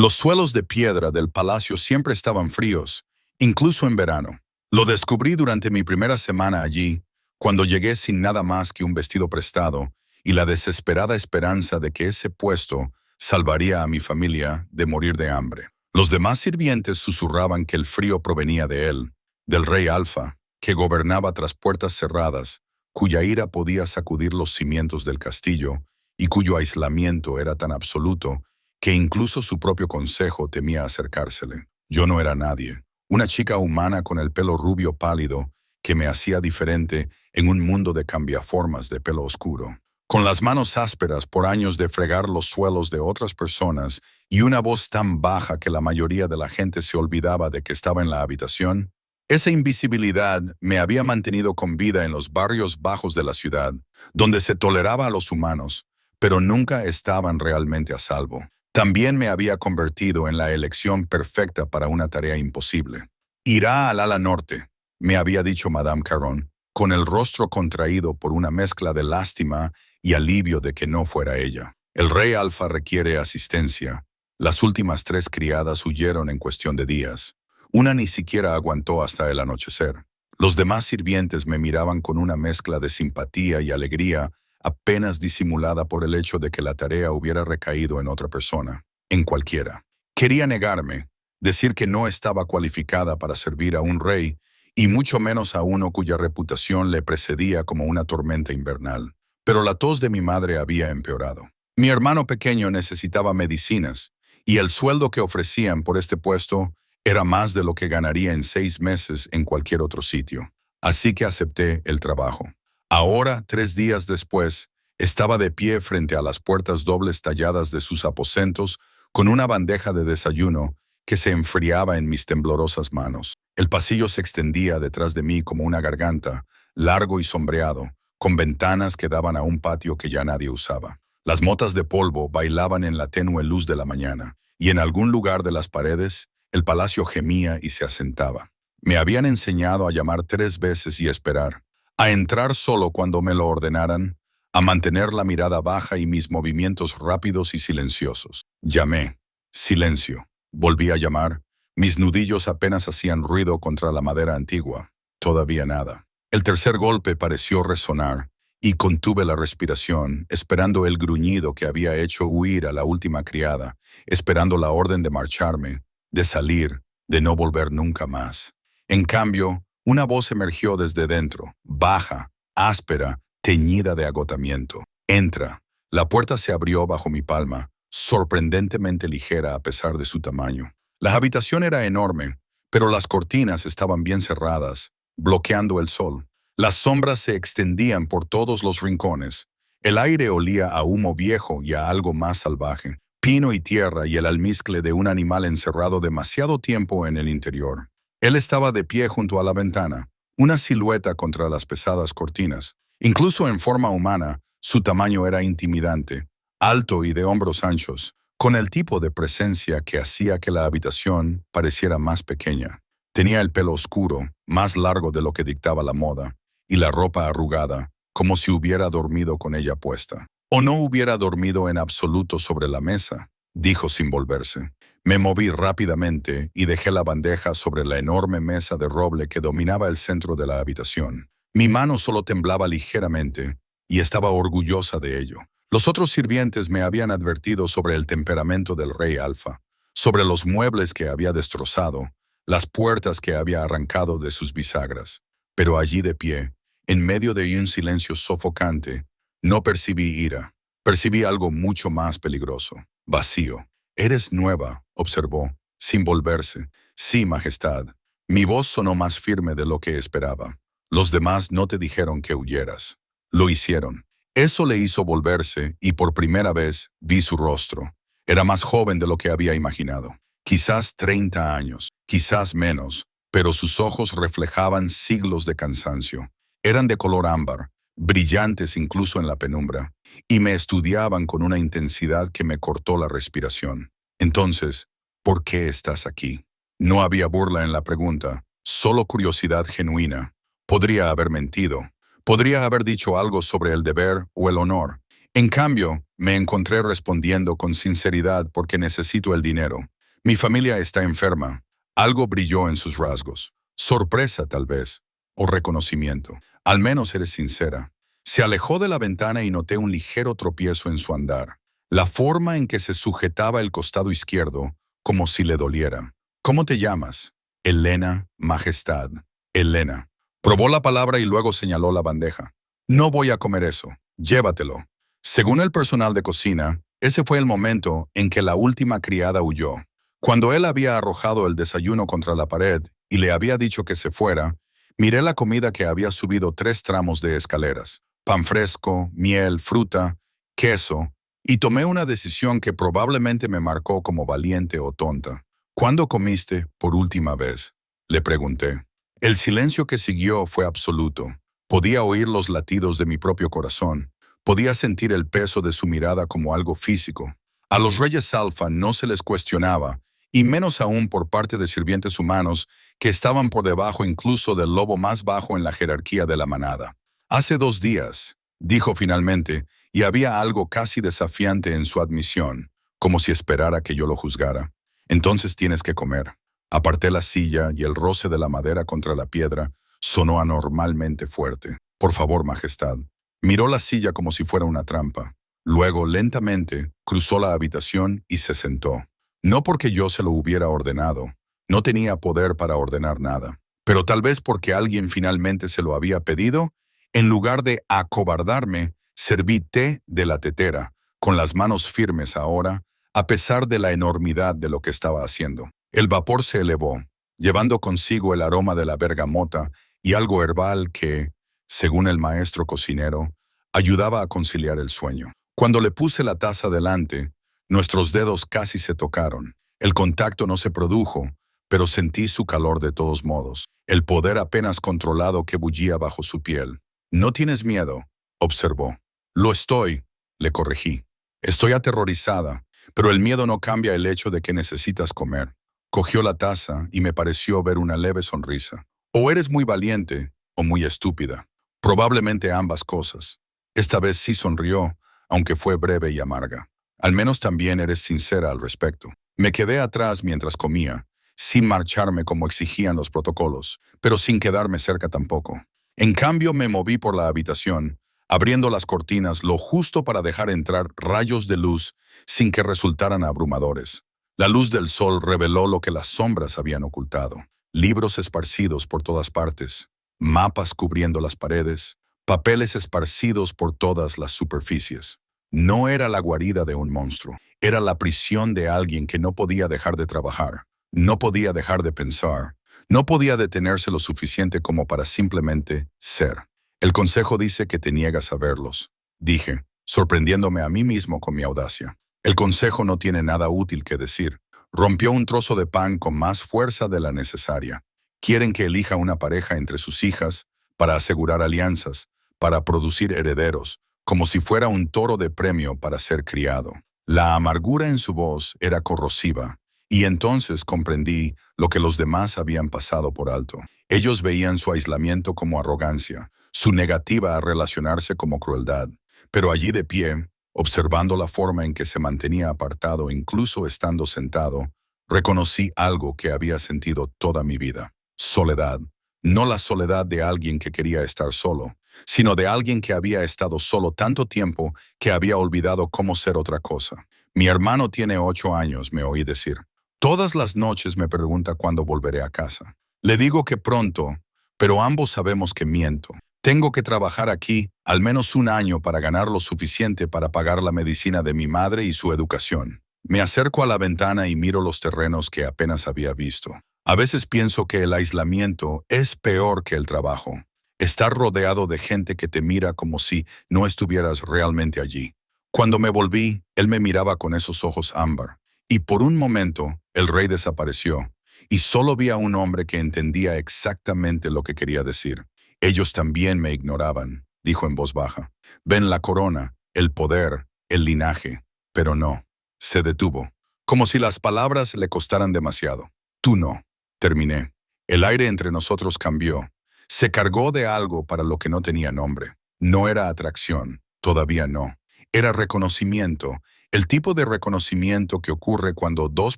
Los suelos de piedra del palacio siempre estaban fríos, incluso en verano. Lo descubrí durante mi primera semana allí, cuando llegué sin nada más que un vestido prestado y la desesperada esperanza de que ese puesto salvaría a mi familia de morir de hambre. Los demás sirvientes susurraban que el frío provenía de él, del rey Alfa, que gobernaba tras puertas cerradas, cuya ira podía sacudir los cimientos del castillo y cuyo aislamiento era tan absoluto que incluso su propio consejo temía acercársele. Yo no era nadie, una chica humana con el pelo rubio pálido que me hacía diferente en un mundo de cambiaformas de pelo oscuro. Con las manos ásperas por años de fregar los suelos de otras personas y una voz tan baja que la mayoría de la gente se olvidaba de que estaba en la habitación, esa invisibilidad me había mantenido con vida en los barrios bajos de la ciudad, donde se toleraba a los humanos, pero nunca estaban realmente a salvo. También me había convertido en la elección perfecta para una tarea imposible. Irá al ala norte, me había dicho Madame Caron, con el rostro contraído por una mezcla de lástima y alivio de que no fuera ella. El rey Alfa requiere asistencia. Las últimas 3 criadas huyeron en cuestión de días. Una ni siquiera aguantó hasta el anochecer. Los demás sirvientes me miraban con una mezcla de simpatía y alegría, apenas disimulada por el hecho de que la tarea hubiera recaído en otra persona, en cualquiera. Quería negarme, decir que no estaba cualificada para servir a un rey, y mucho menos a uno cuya reputación le precedía como una tormenta invernal. Pero la tos de mi madre había empeorado. Mi hermano pequeño necesitaba medicinas, y el sueldo que ofrecían por este puesto era más de lo que ganaría en 6 meses en cualquier otro sitio. Así que acepté el trabajo. Ahora, 3 días después, estaba de pie frente a las puertas dobles talladas de sus aposentos con una bandeja de desayuno que se enfriaba en mis temblorosas manos. El pasillo se extendía detrás de mí como una garganta, largo y sombreado, con ventanas que daban a un patio que ya nadie usaba. Las motas de polvo bailaban en la tenue luz de la mañana, y en algún lugar de las paredes, el palacio gemía y se asentaba. Me habían enseñado a llamar 3 veces y esperar, a entrar solo cuando me lo ordenaran, a mantener la mirada baja y mis movimientos rápidos y silenciosos. Llamé. Silencio. Volví a llamar. Mis nudillos apenas hacían ruido contra la madera antigua. Todavía nada. El tercer golpe pareció resonar, y contuve la respiración, esperando el gruñido que había hecho huir a la última criada, esperando la orden de marcharme, de salir, de no volver nunca más. En cambio, una voz emergió desde dentro, baja, áspera, teñida de agotamiento. Entra. La puerta se abrió bajo mi palma, sorprendentemente ligera a pesar de su tamaño. La habitación era enorme, pero las cortinas estaban bien cerradas, bloqueando el sol. Las sombras se extendían por todos los rincones. El aire olía a humo viejo y a algo más salvaje, pino y tierra y el almizcle de un animal encerrado demasiado tiempo en el interior. Él estaba de pie junto a la ventana, una silueta contra las pesadas cortinas. Incluso en forma humana, su tamaño era intimidante, alto y de hombros anchos, con el tipo de presencia que hacía que la habitación pareciera más pequeña. Tenía el pelo oscuro, más largo de lo que dictaba la moda, y la ropa arrugada, como si hubiera dormido con ella puesta. O no hubiera dormido en absoluto sobre la mesa, dijo sin volverse. Me moví rápidamente y dejé la bandeja sobre la enorme mesa de roble que dominaba el centro de la habitación. Mi mano solo temblaba ligeramente, y estaba orgullosa de ello. Los otros sirvientes me habían advertido sobre el temperamento del rey Alfa, sobre los muebles que había destrozado, las puertas que había arrancado de sus bisagras. Pero allí de pie, en medio de un silencio sofocante, no percibí ira. Percibí algo mucho más peligroso. Vacío. «Eres nueva», observó, sin volverse. «Sí, Majestad». Mi voz sonó más firme de lo que esperaba. «Los demás no te dijeron que huyeras». Lo hicieron. Eso le hizo volverse y por primera vez vi su rostro. Era más joven de lo que había imaginado. Quizás 30 años, quizás menos, pero sus ojos reflejaban siglos de cansancio. Eran de color ámbar, brillantes incluso en la penumbra, y me estudiaban con una intensidad que me cortó la respiración. Entonces, ¿por qué estás aquí? No había burla en la pregunta, solo curiosidad genuina. Podría haber mentido. Podría haber dicho algo sobre el deber o el honor. En cambio, me encontré respondiendo con sinceridad porque necesito el dinero. Mi familia está enferma. Algo brilló en sus rasgos. Sorpresa, tal vez. O reconocimiento. Al menos eres sincera. Se alejó de la ventana y noté un ligero tropiezo en su andar. La forma en que se sujetaba el costado izquierdo, como si le doliera. ¿Cómo te llamas? Elena, Majestad. Elena. Probó la palabra y luego señaló la bandeja. No voy a comer eso. Llévatelo. Según el personal de cocina, ese fue el momento en que la última criada huyó. Cuando él había arrojado el desayuno contra la pared y le había dicho que se fuera, miré la comida que había subido 3 tramos de escaleras. Pan fresco, miel, fruta, queso, y tomé una decisión que probablemente me marcó como valiente o tonta. ¿Cuándo comiste por última vez? Le pregunté. El silencio que siguió fue absoluto. Podía oír los latidos de mi propio corazón. Podía sentir el peso de su mirada como algo físico. A los reyes alfa no se les cuestionaba, y menos aún por parte de sirvientes humanos que estaban por debajo incluso del lobo más bajo en la jerarquía de la manada. Hace 2 días, dijo finalmente, y había algo casi desafiante en su admisión, como si esperara que yo lo juzgara. Entonces tienes que comer. Aparté la silla y el roce de la madera contra la piedra sonó anormalmente fuerte. Por favor, Majestad. Miró la silla como si fuera una trampa. Luego, lentamente, cruzó la habitación y se sentó. No porque yo se lo hubiera ordenado. No tenía poder para ordenar nada. Pero tal vez porque alguien finalmente se lo había pedido, en lugar de acobardarme, serví té de la tetera, con las manos firmes ahora, a pesar de la enormidad de lo que estaba haciendo. El vapor se elevó, llevando consigo el aroma de la bergamota y algo herbal que, según el maestro cocinero, ayudaba a conciliar el sueño. Cuando le puse la taza delante, nuestros dedos casi se tocaron. El contacto no se produjo, pero sentí su calor de todos modos, el poder apenas controlado que bullía bajo su piel. «No tienes miedo», observó. «Lo estoy», le corregí. «Estoy aterrorizada, pero el miedo no cambia el hecho de que necesitas comer». Cogió la taza y me pareció ver una leve sonrisa. «O eres muy valiente o muy estúpida. Probablemente ambas cosas». Esta vez sí sonrió, aunque fue breve y amarga. «Al menos también eres sincera al respecto». Me quedé atrás mientras comía, sin marcharme como exigían los protocolos, pero sin quedarme cerca tampoco. En cambio, me moví por la habitación, abriendo las cortinas lo justo para dejar entrar rayos de luz sin que resultaran abrumadores. La luz del sol reveló lo que las sombras habían ocultado. Libros esparcidos por todas partes, mapas cubriendo las paredes, papeles esparcidos por todas las superficies. No era la guarida de un monstruo, era la prisión de alguien que no podía dejar de trabajar, no podía dejar de pensar, no podía detenerse lo suficiente como para simplemente ser. «El consejo dice que te niegas a verlos», dije, sorprendiéndome a mí mismo con mi audacia. «El consejo no tiene nada útil que decir». Rompió un trozo de pan con más fuerza de la necesaria. «Quieren que elija una pareja entre sus hijas para asegurar alianzas, para producir herederos, como si fuera un toro de premio para ser criado». La amargura en su voz era corrosiva, y entonces comprendí lo que los demás habían pasado por alto. Ellos veían su aislamiento como arrogancia, su negativa a relacionarse como crueldad. Pero allí de pie, observando la forma en que se mantenía apartado incluso estando sentado, reconocí algo que había sentido toda mi vida. Soledad. No la soledad de alguien que quería estar solo, sino de alguien que había estado solo tanto tiempo que había olvidado cómo ser otra cosa. «Mi hermano tiene 8 años», me oí decir. «Todas las noches me pregunta cuándo volveré a casa. Le digo que pronto, pero ambos sabemos que miento. Tengo que trabajar aquí al menos 1 año para ganar lo suficiente para pagar la medicina de mi madre y su educación». Me acerco a la ventana y miro los terrenos que apenas había visto. A veces pienso que el aislamiento es peor que el trabajo. Estar rodeado de gente que te mira como si no estuvieras realmente allí. Cuando me volví, él me miraba con esos ojos ámbar. Y por un momento, el rey desapareció, y solo vi a un hombre que entendía exactamente lo que quería decir. «Ellos también me ignoraban», dijo en voz baja. «Ven la corona, el poder, el linaje». Pero no. Se detuvo, como si las palabras le costaran demasiado. «Tú no», terminé. El aire entre nosotros cambió. Se cargó de algo para lo que no tenía nombre. No era atracción, todavía no. Era reconocimiento, el tipo de reconocimiento que ocurre cuando dos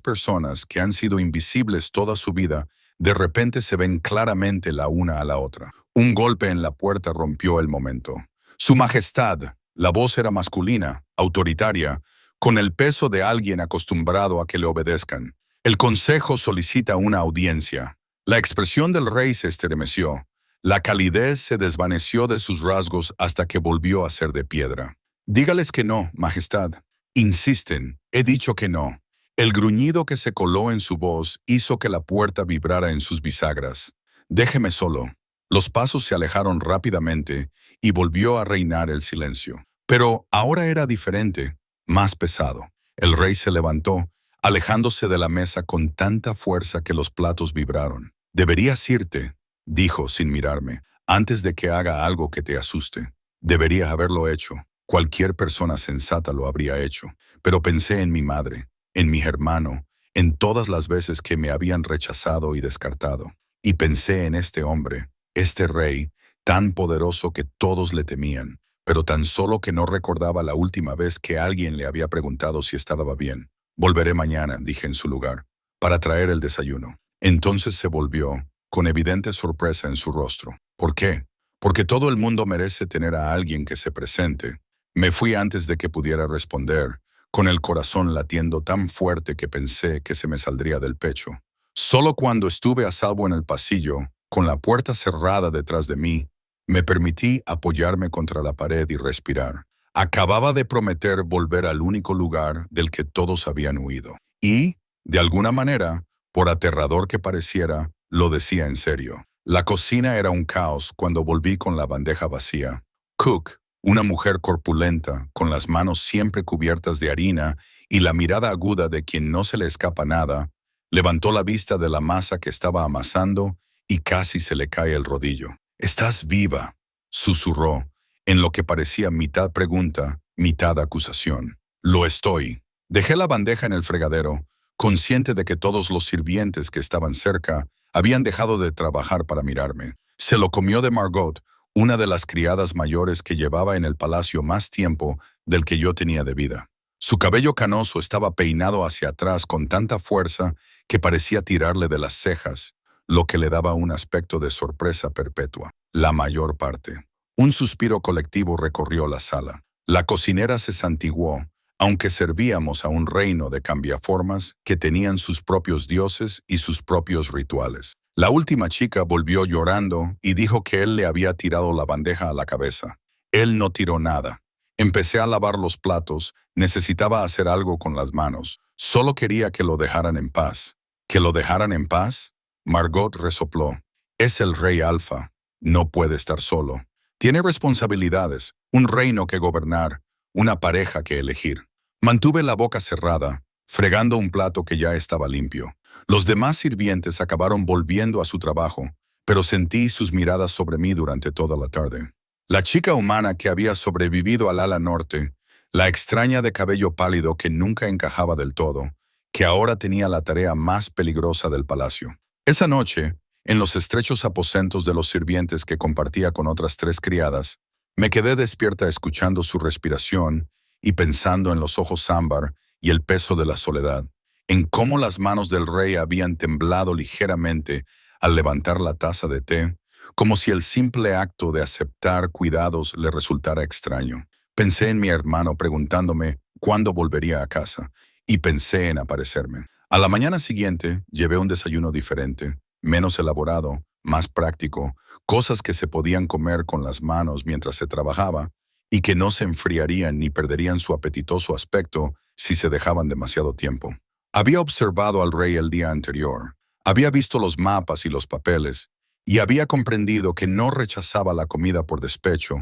personas que han sido invisibles toda su vida de repente se ven claramente la una a la otra. Un golpe en la puerta rompió el momento. Su Majestad, la voz era masculina, autoritaria, con el peso de alguien acostumbrado a que le obedezcan. El consejo solicita una audiencia. La expresión del rey se estremeció. La calidez se desvaneció de sus rasgos hasta que volvió a ser de piedra. Dígales que no, Majestad. Insisten, he dicho que no. El gruñido que se coló en su voz hizo que la puerta vibrara en sus bisagras. Déjeme solo. Los pasos se alejaron rápidamente y volvió a reinar el silencio. Pero ahora era diferente, más pesado. El rey se levantó, alejándose de la mesa con tanta fuerza que los platos vibraron. Deberías irte, dijo sin mirarme, antes de que haga algo que te asuste. Deberías haberlo hecho. Cualquier persona sensata lo habría hecho. Pero pensé en mi madre, en mi hermano, en todas las veces que me habían rechazado y descartado. Y pensé en este hombre, este rey, tan poderoso que todos le temían, pero tan solo que no recordaba la última vez que alguien le había preguntado si estaba bien. Volveré mañana, dije en su lugar, para traer el desayuno. Entonces se volvió, con evidente sorpresa en su rostro. ¿Por qué? Porque todo el mundo merece tener a alguien que se presente. Me fui antes de que pudiera responder, con el corazón latiendo tan fuerte que pensé que se me saldría del pecho. Solo cuando estuve a salvo en el pasillo, con la puerta cerrada detrás de mí, me permití apoyarme contra la pared y respirar. Acababa de prometer volver al único lugar del que todos habían huido. Y, de alguna manera, por aterrador que pareciera, lo decía en serio. La cocina era un caos cuando volví con la bandeja vacía. Cook, una mujer corpulenta, con las manos siempre cubiertas de harina y la mirada aguda de quien no se le escapa nada, levantó la vista de la masa que estaba amasando y casi se le cae el rodillo. «¿Estás viva?», susurró, en lo que parecía mitad pregunta, mitad acusación. «Lo estoy». Dejé la bandeja en el fregadero, consciente de que todos los sirvientes que estaban cerca habían dejado de trabajar para mirarme. Se lo comió de Margot, una de las criadas mayores que llevaba en el palacio más tiempo del que yo tenía de vida. Su cabello canoso estaba peinado hacia atrás con tanta fuerza que parecía tirarle de las cejas, lo que le daba un aspecto de sorpresa perpetua. La mayor parte. Un suspiro colectivo recorrió la sala. La cocinera se santiguó, aunque servíamos a un reino de cambiaformas que tenían sus propios dioses y sus propios rituales. La última chica volvió llorando y dijo que él le había tirado la bandeja a la cabeza. Él no tiró nada. Empecé a lavar los platos, necesitaba hacer algo con las manos. Solo quería que lo dejaran en paz. ¿Que lo dejaran en paz? Margot resopló. Es el rey Alfa. No puede estar solo. Tiene responsabilidades, un reino que gobernar, una pareja que elegir. Mantuve la boca cerrada, fregando un plato que ya estaba limpio. Los demás sirvientes acabaron volviendo a su trabajo, pero sentí sus miradas sobre mí durante toda la tarde. La chica humana que había sobrevivido al ala norte, la extraña de cabello pálido que nunca encajaba del todo, que ahora tenía la tarea más peligrosa del palacio. Esa noche, en los estrechos aposentos de los sirvientes que compartía con otras 3 criadas, me quedé despierta escuchando su respiración y pensando en los ojos ámbar y el peso de la soledad, en cómo las manos del rey habían temblado ligeramente al levantar la taza de té, como si el simple acto de aceptar cuidados le resultara extraño. Pensé en mi hermano preguntándome cuándo volvería a casa, y pensé en aparecerme. A la mañana siguiente llevé un desayuno diferente, menos elaborado, más práctico, cosas que se podían comer con las manos mientras se trabajaba, y que no se enfriarían ni perderían su apetitoso aspecto si se dejaban demasiado tiempo. Había observado al rey el día anterior, había visto los mapas y los papeles, y había comprendido que no rechazaba la comida por despecho,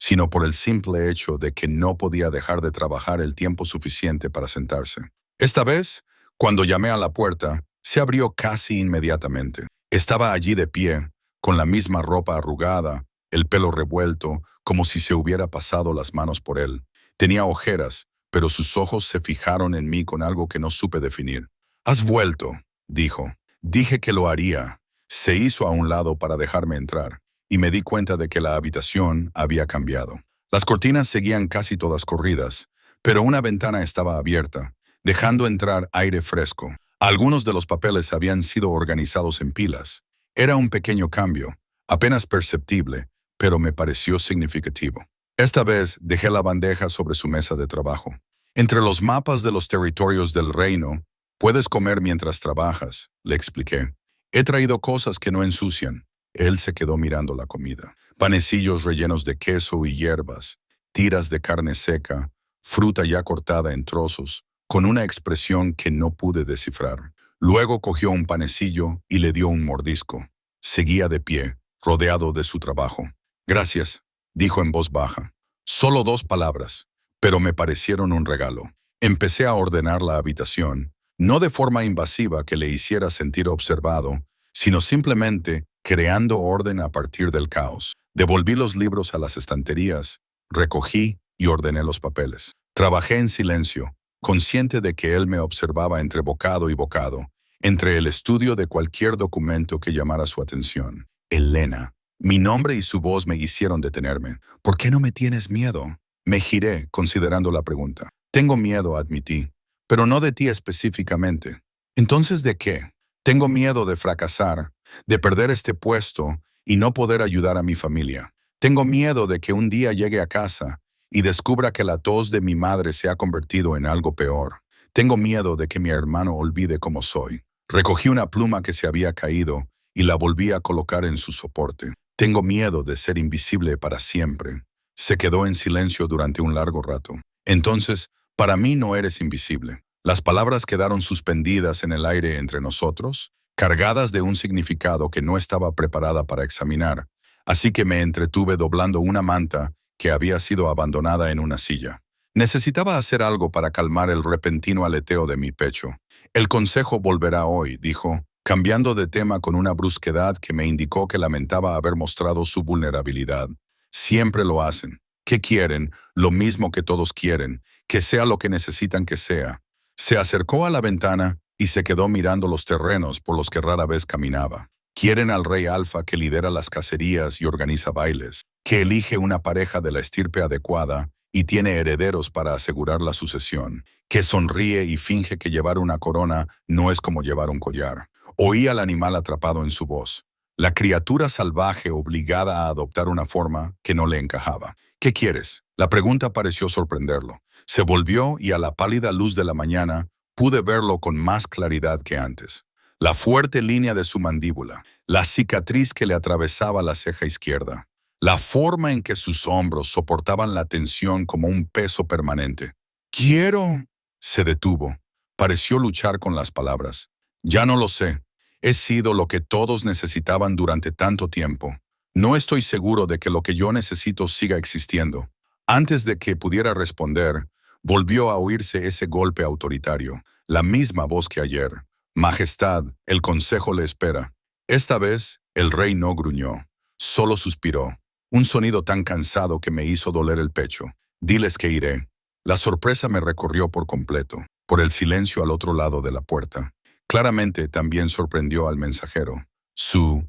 sino por el simple hecho de que no podía dejar de trabajar el tiempo suficiente para sentarse. Esta vez, cuando llamé a la puerta, se abrió casi inmediatamente. Estaba allí de pie, con la misma ropa arrugada, el pelo revuelto, como si se hubiera pasado las manos por él. Tenía ojeras, pero sus ojos se fijaron en mí con algo que no supe definir. «Has vuelto», dijo. Dije que lo haría. Se hizo a un lado para dejarme entrar, y me di cuenta de que la habitación había cambiado. Las cortinas seguían casi todas corridas, pero una ventana estaba abierta, dejando entrar aire fresco. Algunos de los papeles habían sido organizados en pilas. Era un pequeño cambio, apenas perceptible, pero me pareció significativo. Esta vez dejé la bandeja sobre su mesa de trabajo. Entre los mapas de los territorios del reino, puedes comer mientras trabajas, le expliqué. He traído cosas que no ensucian. Él se quedó mirando la comida. Panecillos rellenos de queso y hierbas, tiras de carne seca, fruta ya cortada en trozos, con una expresión que no pude descifrar. Luego cogió un panecillo y le dio un mordisco. Seguía de pie, rodeado de su trabajo. Gracias, dijo en voz baja. Solo 2 palabras, pero me parecieron un regalo. Empecé a ordenar la habitación, no de forma invasiva que le hiciera sentir observado, sino simplemente creando orden a partir del caos. Devolví los libros a las estanterías, recogí y ordené los papeles. Trabajé en silencio, consciente de que él me observaba entre bocado y bocado, entre el estudio de cualquier documento que llamara su atención. Elena. Mi nombre y su voz me hicieron detenerme. ¿Por qué no me tienes miedo? Me giré, considerando la pregunta. Tengo miedo, admití, pero no de ti específicamente. ¿Entonces de qué? Tengo miedo de fracasar, de perder este puesto y no poder ayudar a mi familia. Tengo miedo de que un día llegue a casa y descubra que la tos de mi madre se ha convertido en algo peor. Tengo miedo de que mi hermano olvide cómo soy. Recogí una pluma que se había caído y la volví a colocar en su soporte. Tengo miedo de ser invisible para siempre. Se quedó en silencio durante un largo rato. Entonces, para mí no eres invisible. Las palabras quedaron suspendidas en el aire entre nosotros, cargadas de un significado que no estaba preparada para examinar, así que me entretuve doblando una manta que había sido abandonada en una silla. Necesitaba hacer algo para calmar el repentino aleteo de mi pecho. El consejo volverá hoy, dijo, cambiando de tema con una brusquedad que me indicó que lamentaba haber mostrado su vulnerabilidad. Siempre lo hacen. ¿Qué quieren? Lo mismo que todos quieren, que sea lo que necesitan que sea. Se acercó a la ventana y se quedó mirando los terrenos por los que rara vez caminaba. Quieren al rey alfa que lidera las cacerías y organiza bailes, que elige una pareja de la estirpe adecuada y tiene herederos para asegurar la sucesión, que sonríe y finge que llevar una corona no es como llevar un collar. Oí al animal atrapado en su voz. La criatura salvaje obligada a adoptar una forma que no le encajaba. ¿Qué quieres? La pregunta pareció sorprenderlo. Se volvió y a la pálida luz de la mañana pude verlo con más claridad que antes. La fuerte línea de su mandíbula, la cicatriz que le atravesaba la ceja izquierda, la forma en que sus hombros soportaban la tensión como un peso permanente. «Quiero...» Se detuvo. Pareció luchar con las palabras. «Ya no lo sé. He sido lo que todos necesitaban durante tanto tiempo. No estoy seguro de que lo que yo necesito siga existiendo». Antes de que pudiera responder, volvió a oírse ese golpe autoritario, la misma voz que ayer. «Majestad, el consejo le espera». Esta vez, el rey no gruñó, solo suspiró, un sonido tan cansado que me hizo doler el pecho. «Diles que iré». La sorpresa me recorrió por completo, por el silencio al otro lado de la puerta. Claramente también sorprendió al mensajero. Su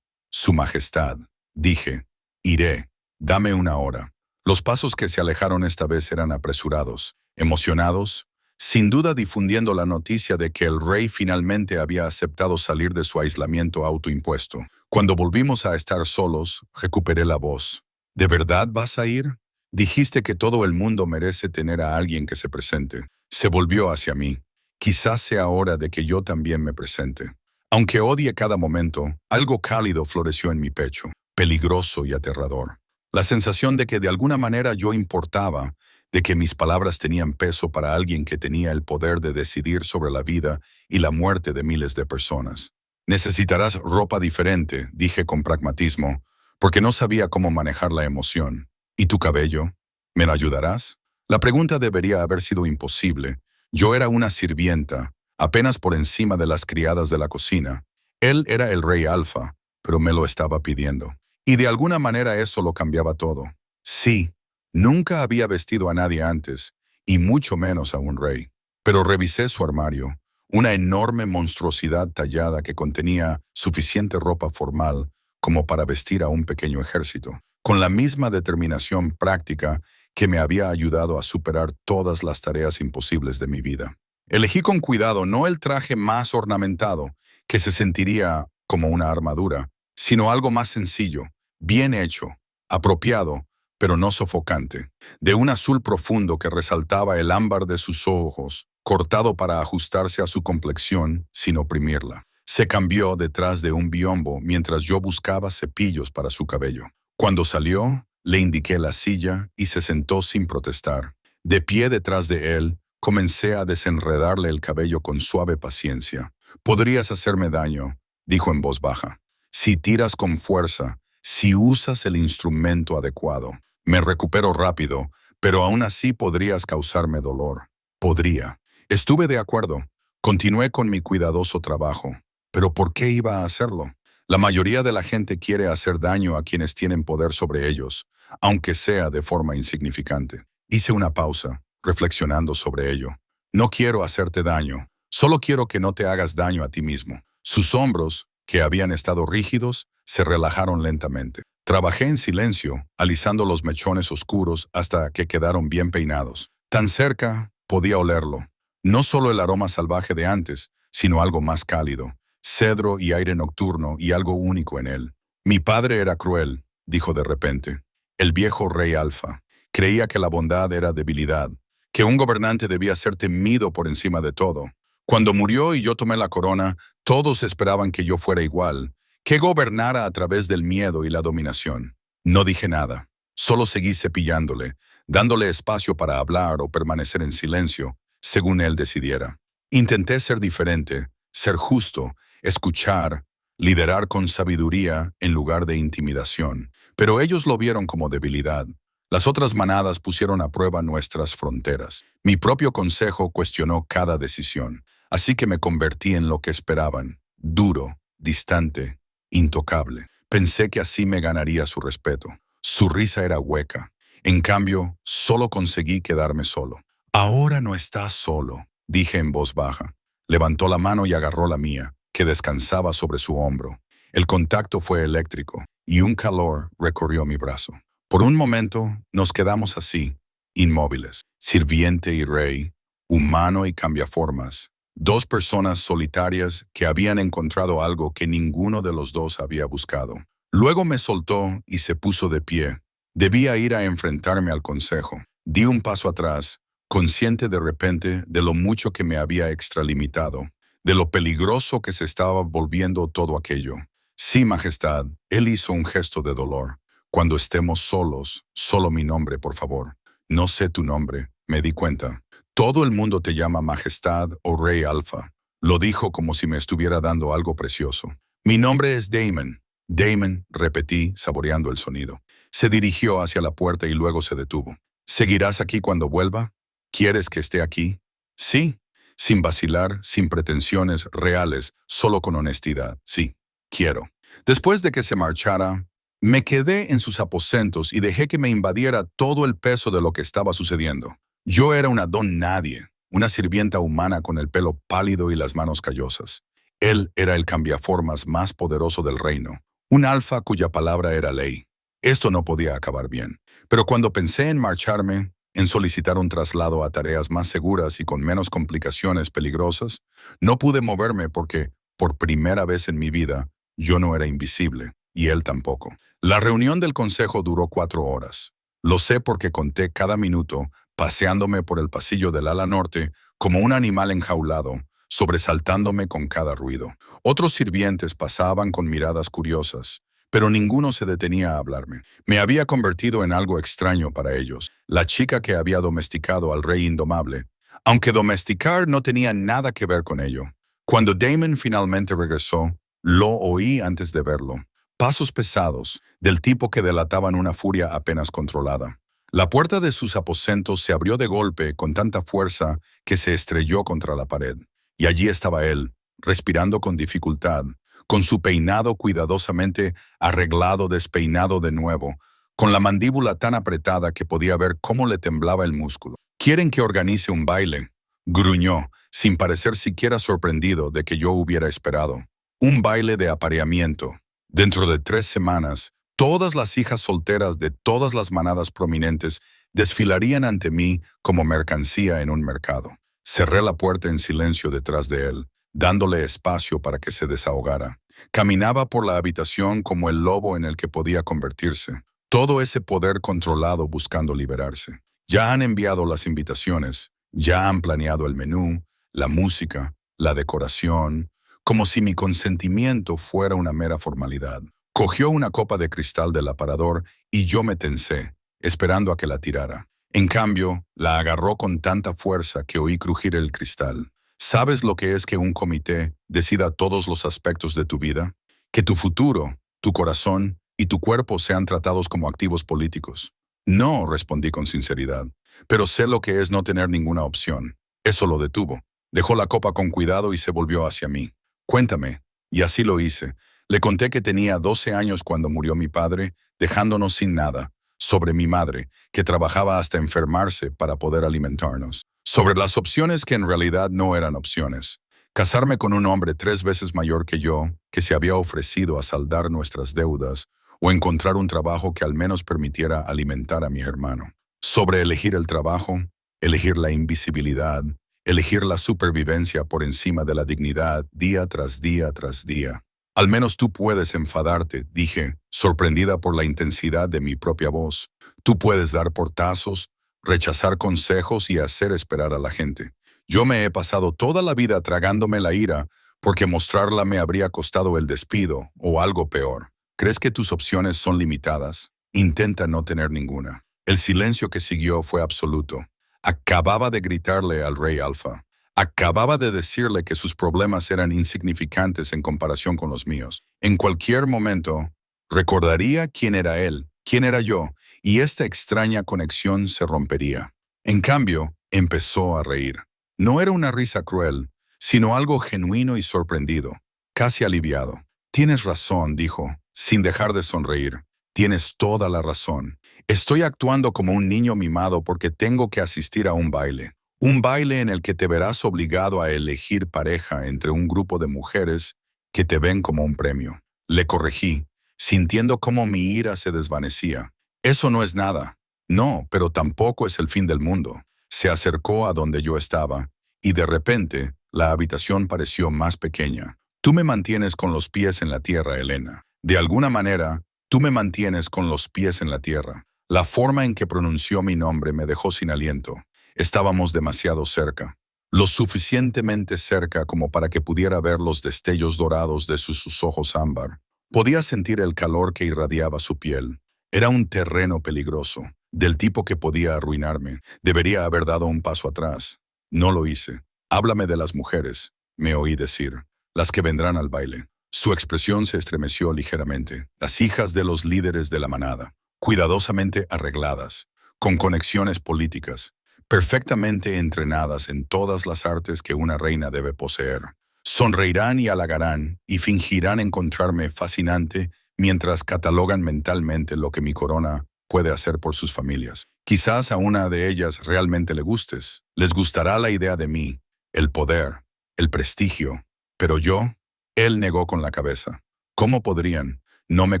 majestad, dije, iré, dame una hora. Los pasos que se alejaron esta vez eran apresurados, emocionados, sin duda difundiendo la noticia de que el rey finalmente había aceptado salir de su aislamiento autoimpuesto. Cuando volvimos a estar solos, recuperé la voz. ¿De verdad vas a ir? Dijiste que todo el mundo merece tener a alguien que se presente. Se volvió hacia mí. Quizás sea hora de que yo también me presente. Aunque odie cada momento, algo cálido floreció en mi pecho, peligroso y aterrador. La sensación de que de alguna manera yo importaba, de que mis palabras tenían peso para alguien que tenía el poder de decidir sobre la vida y la muerte de miles de personas. Necesitarás ropa diferente, dije con pragmatismo, porque no sabía cómo manejar la emoción. ¿Y tu cabello? ¿Me lo ayudarás? La pregunta debería haber sido imposible. Yo era una sirvienta, apenas por encima de las criadas de la cocina. Él era el rey alfa, pero me lo estaba pidiendo. Y de alguna manera eso lo cambiaba todo. Sí, nunca había vestido a nadie antes, y mucho menos a un rey. Pero revisé su armario, una enorme monstruosidad tallada que contenía suficiente ropa formal como para vestir a un pequeño ejército. Con la misma determinación práctica que me había ayudado a superar todas las tareas imposibles de mi vida. Elegí con cuidado no el traje más ornamentado, que se sentiría como una armadura, sino algo más sencillo, bien hecho, apropiado, pero no sofocante, de un azul profundo que resaltaba el ámbar de sus ojos, cortado para ajustarse a su complexión sin oprimirla. Se cambió detrás de un biombo mientras yo buscaba cepillos para su cabello. Cuando salió, le indiqué la silla y se sentó sin protestar. De pie detrás de él, comencé a desenredarle el cabello con suave paciencia. «Podrías hacerme daño», dijo en voz baja. «Si tiras con fuerza, si usas el instrumento adecuado. Me recupero rápido, pero aún así podrías causarme dolor». Podría. Estuve de acuerdo. Continué con mi cuidadoso trabajo. ¿Pero por qué iba a hacerlo? La mayoría de la gente quiere hacer daño a quienes tienen poder sobre ellos, aunque sea de forma insignificante. Hice una pausa, reflexionando sobre ello. «No quiero hacerte daño. Solo quiero que no te hagas daño a ti mismo». Sus hombros, que habían estado rígidos, se relajaron lentamente. Trabajé en silencio, alisando los mechones oscuros hasta que quedaron bien peinados. Tan cerca, podía olerlo. No solo el aroma salvaje de antes, sino algo más cálido. Cedro y aire nocturno y algo único en él. «Mi padre era cruel», dijo de repente. «El viejo rey Alfa. Creía que la bondad era debilidad, que un gobernante debía ser temido por encima de todo. Cuando murió y yo tomé la corona, todos esperaban que yo fuera igual, que gobernara a través del miedo y la dominación». No dije nada. Solo seguí cepillándole, dándole espacio para hablar o permanecer en silencio, según él decidiera. Intenté ser diferente, ser justo, escuchar, liderar con sabiduría en lugar de intimidación. Pero ellos lo vieron como debilidad. Las otras manadas pusieron a prueba nuestras fronteras. Mi propio consejo cuestionó cada decisión. Así que me convertí en lo que esperaban: duro, distante, intocable. Pensé que así me ganaría su respeto. Su risa era hueca. En cambio, solo conseguí quedarme solo. «Ahora no estás solo», dije en voz baja. Levantó la mano y agarró la mía, que descansaba sobre su hombro. El contacto fue eléctrico, y un calor recorrió mi brazo. Por un momento, nos quedamos así, inmóviles, sirviente y rey, humano y cambiaformas. Dos personas solitarias que habían encontrado algo que ninguno de los dos había buscado. Luego me soltó y se puso de pie. Debía ir a enfrentarme al consejo. Di un paso atrás, consciente de repente de lo mucho que me había extralimitado, de lo peligroso que se estaba volviendo todo aquello. «Sí, Majestad», él hizo un gesto de dolor. «Cuando estemos solos, solo mi nombre, por favor». «No sé tu nombre», me di cuenta. «Todo el mundo te llama Majestad o Rey Alfa». Lo dijo como si me estuviera dando algo precioso. «Mi nombre es Damon». «Damon», repetí, saboreando el sonido. Se dirigió hacia la puerta y luego se detuvo. «¿Seguirás aquí cuando vuelva? ¿Quieres que esté aquí?» «Sí», sin vacilar, sin pretensiones reales, solo con honestidad. «Sí, quiero». Después de que se marchara, me quedé en sus aposentos y dejé que me invadiera todo el peso de lo que estaba sucediendo. Yo era una don nadie, una sirvienta humana con el pelo pálido y las manos callosas. Él era el cambiaformas más poderoso del reino, un alfa cuya palabra era ley. Esto no podía acabar bien. Pero cuando pensé en marcharme, en solicitar un traslado a tareas más seguras y con menos complicaciones peligrosas, no pude moverme porque, por primera vez en mi vida, yo no era invisible, y él tampoco. La reunión del consejo duró 4 horas. Lo sé porque conté cada minuto, paseándome por el pasillo del ala norte como un animal enjaulado, sobresaltándome con cada ruido. Otros sirvientes pasaban con miradas curiosas, pero ninguno se detenía a hablarme. Me había convertido en algo extraño para ellos, la chica que había domesticado al rey indomable, aunque domesticar no tenía nada que ver con ello. Cuando Damon finalmente regresó, lo oí antes de verlo. Pasos pesados, del tipo que delataban una furia apenas controlada. La puerta de sus aposentos se abrió de golpe con tanta fuerza que se estrelló contra la pared. Y allí estaba él, respirando con dificultad, con su peinado cuidadosamente arreglado, despeinado de nuevo, con la mandíbula tan apretada que podía ver cómo le temblaba el músculo. «¿Quieren que organice un baile?», gruñó, sin parecer siquiera sorprendido de que yo hubiera esperado. «Un baile de apareamiento. Dentro de 3 semanas, todas las hijas solteras de todas las manadas prominentes Desfilarían ante mí como mercancía en un mercado. Cerré la puerta en silencio detrás de él, dándole espacio para que se desahogara. Caminaba por la habitación como el lobo en el que podía convertirse. Todo ese poder controlado buscando liberarse. Ya han enviado las invitaciones, ya han planeado el menú, la música, la decoración, como si mi consentimiento fuera una mera formalidad. Cogió una copa de cristal del aparador y yo me tensé, esperando a que la tirara. En cambio, la agarró con tanta fuerza que oí crujir el cristal. ¿Sabes lo que es que un comité decida todos los aspectos de tu vida? Que tu futuro, tu corazón y tu cuerpo sean tratados como activos políticos. No, respondí con sinceridad, pero sé lo que es no tener ninguna opción. Eso lo detuvo. Dejó la copa con cuidado y se volvió hacia mí. Cuéntame. Y así lo hice. Le conté que tenía 12 años cuando murió mi padre, dejándonos sin nada. Sobre mi madre, que trabajaba hasta enfermarse para poder alimentarnos. Sobre las opciones que en realidad no eran opciones. Casarme con un hombre 3 veces mayor que yo, que se había ofrecido a saldar nuestras deudas, o encontrar un trabajo que al menos permitiera alimentar a mi hermano. Sobre elegir el trabajo, elegir la invisibilidad, elegir la supervivencia por encima de la dignidad día tras día tras día. Al menos tú puedes enfadarte, dije, sorprendida por la intensidad de mi propia voz. Tú puedes dar portazos, rechazar consejos y hacer esperar a la gente. Yo me he pasado toda la vida tragándome la ira porque mostrarla me habría costado el despido o algo peor. ¿Crees que tus opciones son limitadas? Intenta no tener ninguna. El silencio que siguió fue absoluto. Acababa de gritarle al rey Alfa. Acababa de decirle que sus problemas eran insignificantes en comparación con los míos. En cualquier momento, recordaría quién era él, quién era yo, y esta extraña conexión se rompería. En cambio, empezó a reír. No era una risa cruel, sino algo genuino y sorprendido, casi aliviado. Tienes razón, dijo, sin dejar de sonreír. Tienes toda la razón. Estoy actuando como un niño mimado porque tengo que asistir a un baile. Un baile en el que te verás obligado a elegir pareja entre un grupo de mujeres que te ven como un premio. Le corregí, sintiendo cómo mi ira se desvanecía. Eso no es nada. No, pero tampoco es el fin del mundo. Se acercó a donde yo estaba, y de repente, la habitación pareció más pequeña. Tú me mantienes con los pies en la tierra, Elena. De alguna manera, tú me mantienes con los pies en la tierra. La forma en que pronunció mi nombre me dejó sin aliento. Estábamos demasiado cerca, lo suficientemente cerca como para que pudiera ver los destellos dorados de sus ojos ámbar. Podía sentir el calor que irradiaba su piel. Era un terreno peligroso, del tipo que podía arruinarme. Debería haber dado un paso atrás. No lo hice. Háblame de las mujeres, me oí decir, las que vendrán al baile. Su expresión se estremeció ligeramente. Las hijas de los líderes de la manada, cuidadosamente arregladas, con conexiones políticas, perfectamente entrenadas en todas las artes que una reina debe poseer. Sonreirán y halagarán y fingirán encontrarme fascinante mientras catalogan mentalmente lo que mi corona puede hacer por sus familias. Quizás a una de ellas realmente le gustes. Les gustará la idea de mí, el poder, el prestigio. Pero yo, él negó con la cabeza. ¿Cómo podrían? No me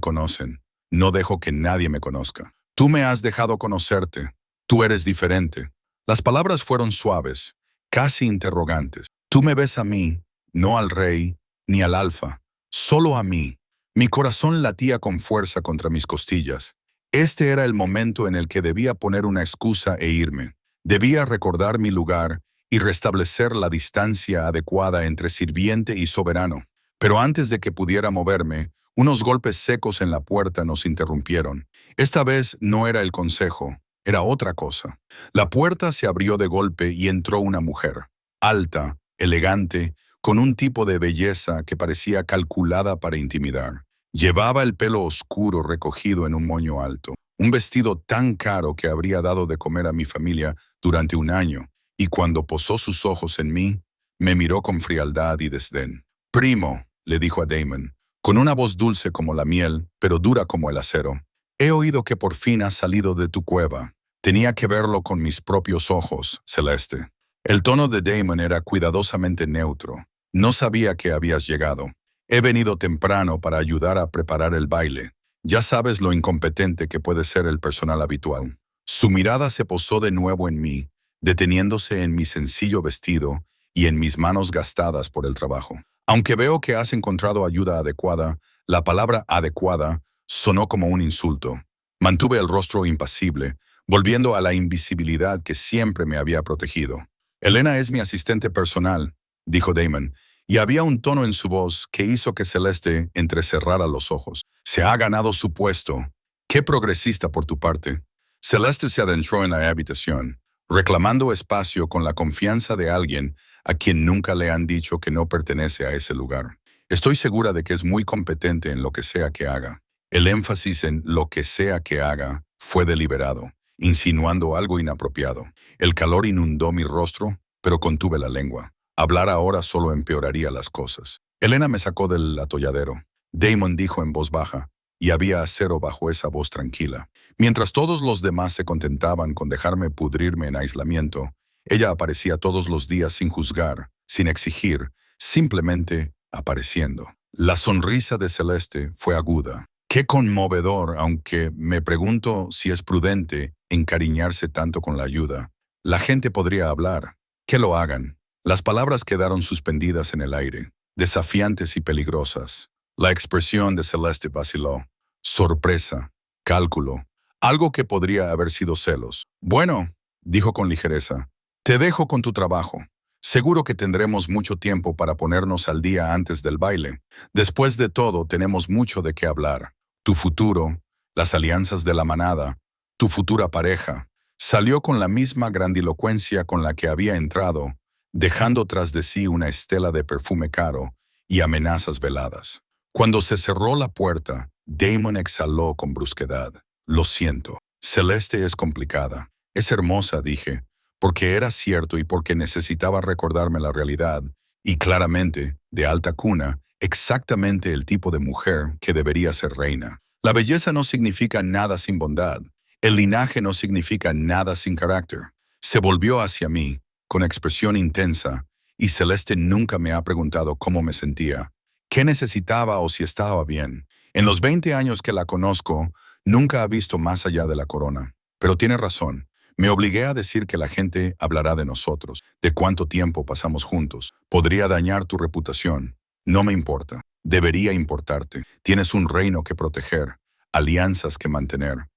conocen. No dejo que nadie me conozca. Tú me has dejado conocerte. Tú eres diferente. Las palabras fueron suaves, casi interrogantes. Tú me ves a mí, no al rey, ni al alfa, solo a mí. Mi corazón latía con fuerza contra mis costillas. Este era el momento en el que debía poner una excusa e irme. Debía recordar mi lugar y restablecer la distancia adecuada entre sirviente y soberano. Pero antes de que pudiera moverme, unos golpes secos en la puerta nos interrumpieron. Esta vez no era el consejo. Era otra cosa. La puerta se abrió de golpe y entró una mujer, alta, elegante, con un tipo de belleza que parecía calculada para intimidar. Llevaba el pelo oscuro recogido en un moño alto, un vestido tan caro que habría dado de comer a mi familia durante un año, y cuando posó sus ojos en mí, me miró con frialdad y desdén. «Primo», le dijo a Damon, con una voz dulce como la miel, pero dura como el acero. «He oído que por fin has salido de tu cueva. Tenía que verlo con mis propios ojos, Celeste». El tono de Damon era cuidadosamente neutro. «No sabía que habías llegado. He venido temprano para ayudar a preparar el baile. Ya sabes lo incompetente que puede ser el personal habitual». Su mirada se posó de nuevo en mí, deteniéndose en mi sencillo vestido y en mis manos gastadas por el trabajo. Aunque veo que has encontrado ayuda adecuada, la palabra adecuada sonó como un insulto. Mantuve el rostro impasible, volviendo a la invisibilidad que siempre me había protegido. Elena es mi asistente personal, dijo Damon, y había un tono en su voz que hizo que Celeste entrecerrara los ojos. Se ha ganado su puesto. Qué progresista por tu parte. Celeste se adentró en la habitación, reclamando espacio con la confianza de alguien a quien nunca le han dicho que no pertenece a ese lugar. Estoy segura de que es muy competente en lo que sea que haga. El énfasis en lo que sea que haga fue deliberado, insinuando algo inapropiado. El calor inundó mi rostro, pero contuve la lengua. Hablar ahora solo empeoraría las cosas. Elena me sacó del atolladero. Damon dijo en voz baja, y había acero bajo esa voz tranquila. Mientras todos los demás se contentaban con dejarme pudrirme en aislamiento, ella aparecía todos los días sin juzgar, sin exigir, simplemente apareciendo. La sonrisa de Celeste fue aguda. Qué conmovedor, aunque me pregunto si es prudente encariñarse tanto con la ayuda. La gente podría hablar. Que lo hagan. Las palabras quedaron suspendidas en el aire, desafiantes y peligrosas. La expresión de Celeste vaciló. Sorpresa, cálculo, algo que podría haber sido celos. Bueno, dijo con ligereza, te dejo con tu trabajo. Seguro que tendremos mucho tiempo para ponernos al día antes del baile. Después de todo, tenemos mucho de qué hablar. Tu futuro, las alianzas de la manada, tu futura pareja. Salió con la misma grandilocuencia con la que había entrado, dejando tras de sí una estela de perfume caro y amenazas veladas. Cuando se cerró la puerta, Damon exhaló con brusquedad. Lo siento. Celeste es complicada. Es hermosa, dije, porque era cierto y porque necesitaba recordarme la realidad, y claramente, de alta cuna, exactamente el tipo de mujer que debería ser reina. La belleza no significa nada sin bondad. El linaje no significa nada sin carácter. Se volvió hacia mí, con expresión intensa, y Celeste nunca me ha preguntado cómo me sentía, qué necesitaba o si estaba bien. En los 20 años que la conozco, nunca ha visto más allá de la corona. Pero tiene razón. Me obligué a decir que la gente hablará de nosotros, de cuánto tiempo pasamos juntos. Podría dañar tu reputación. No me importa. Debería importarte. Tienes un reino que proteger, alianzas que mantener.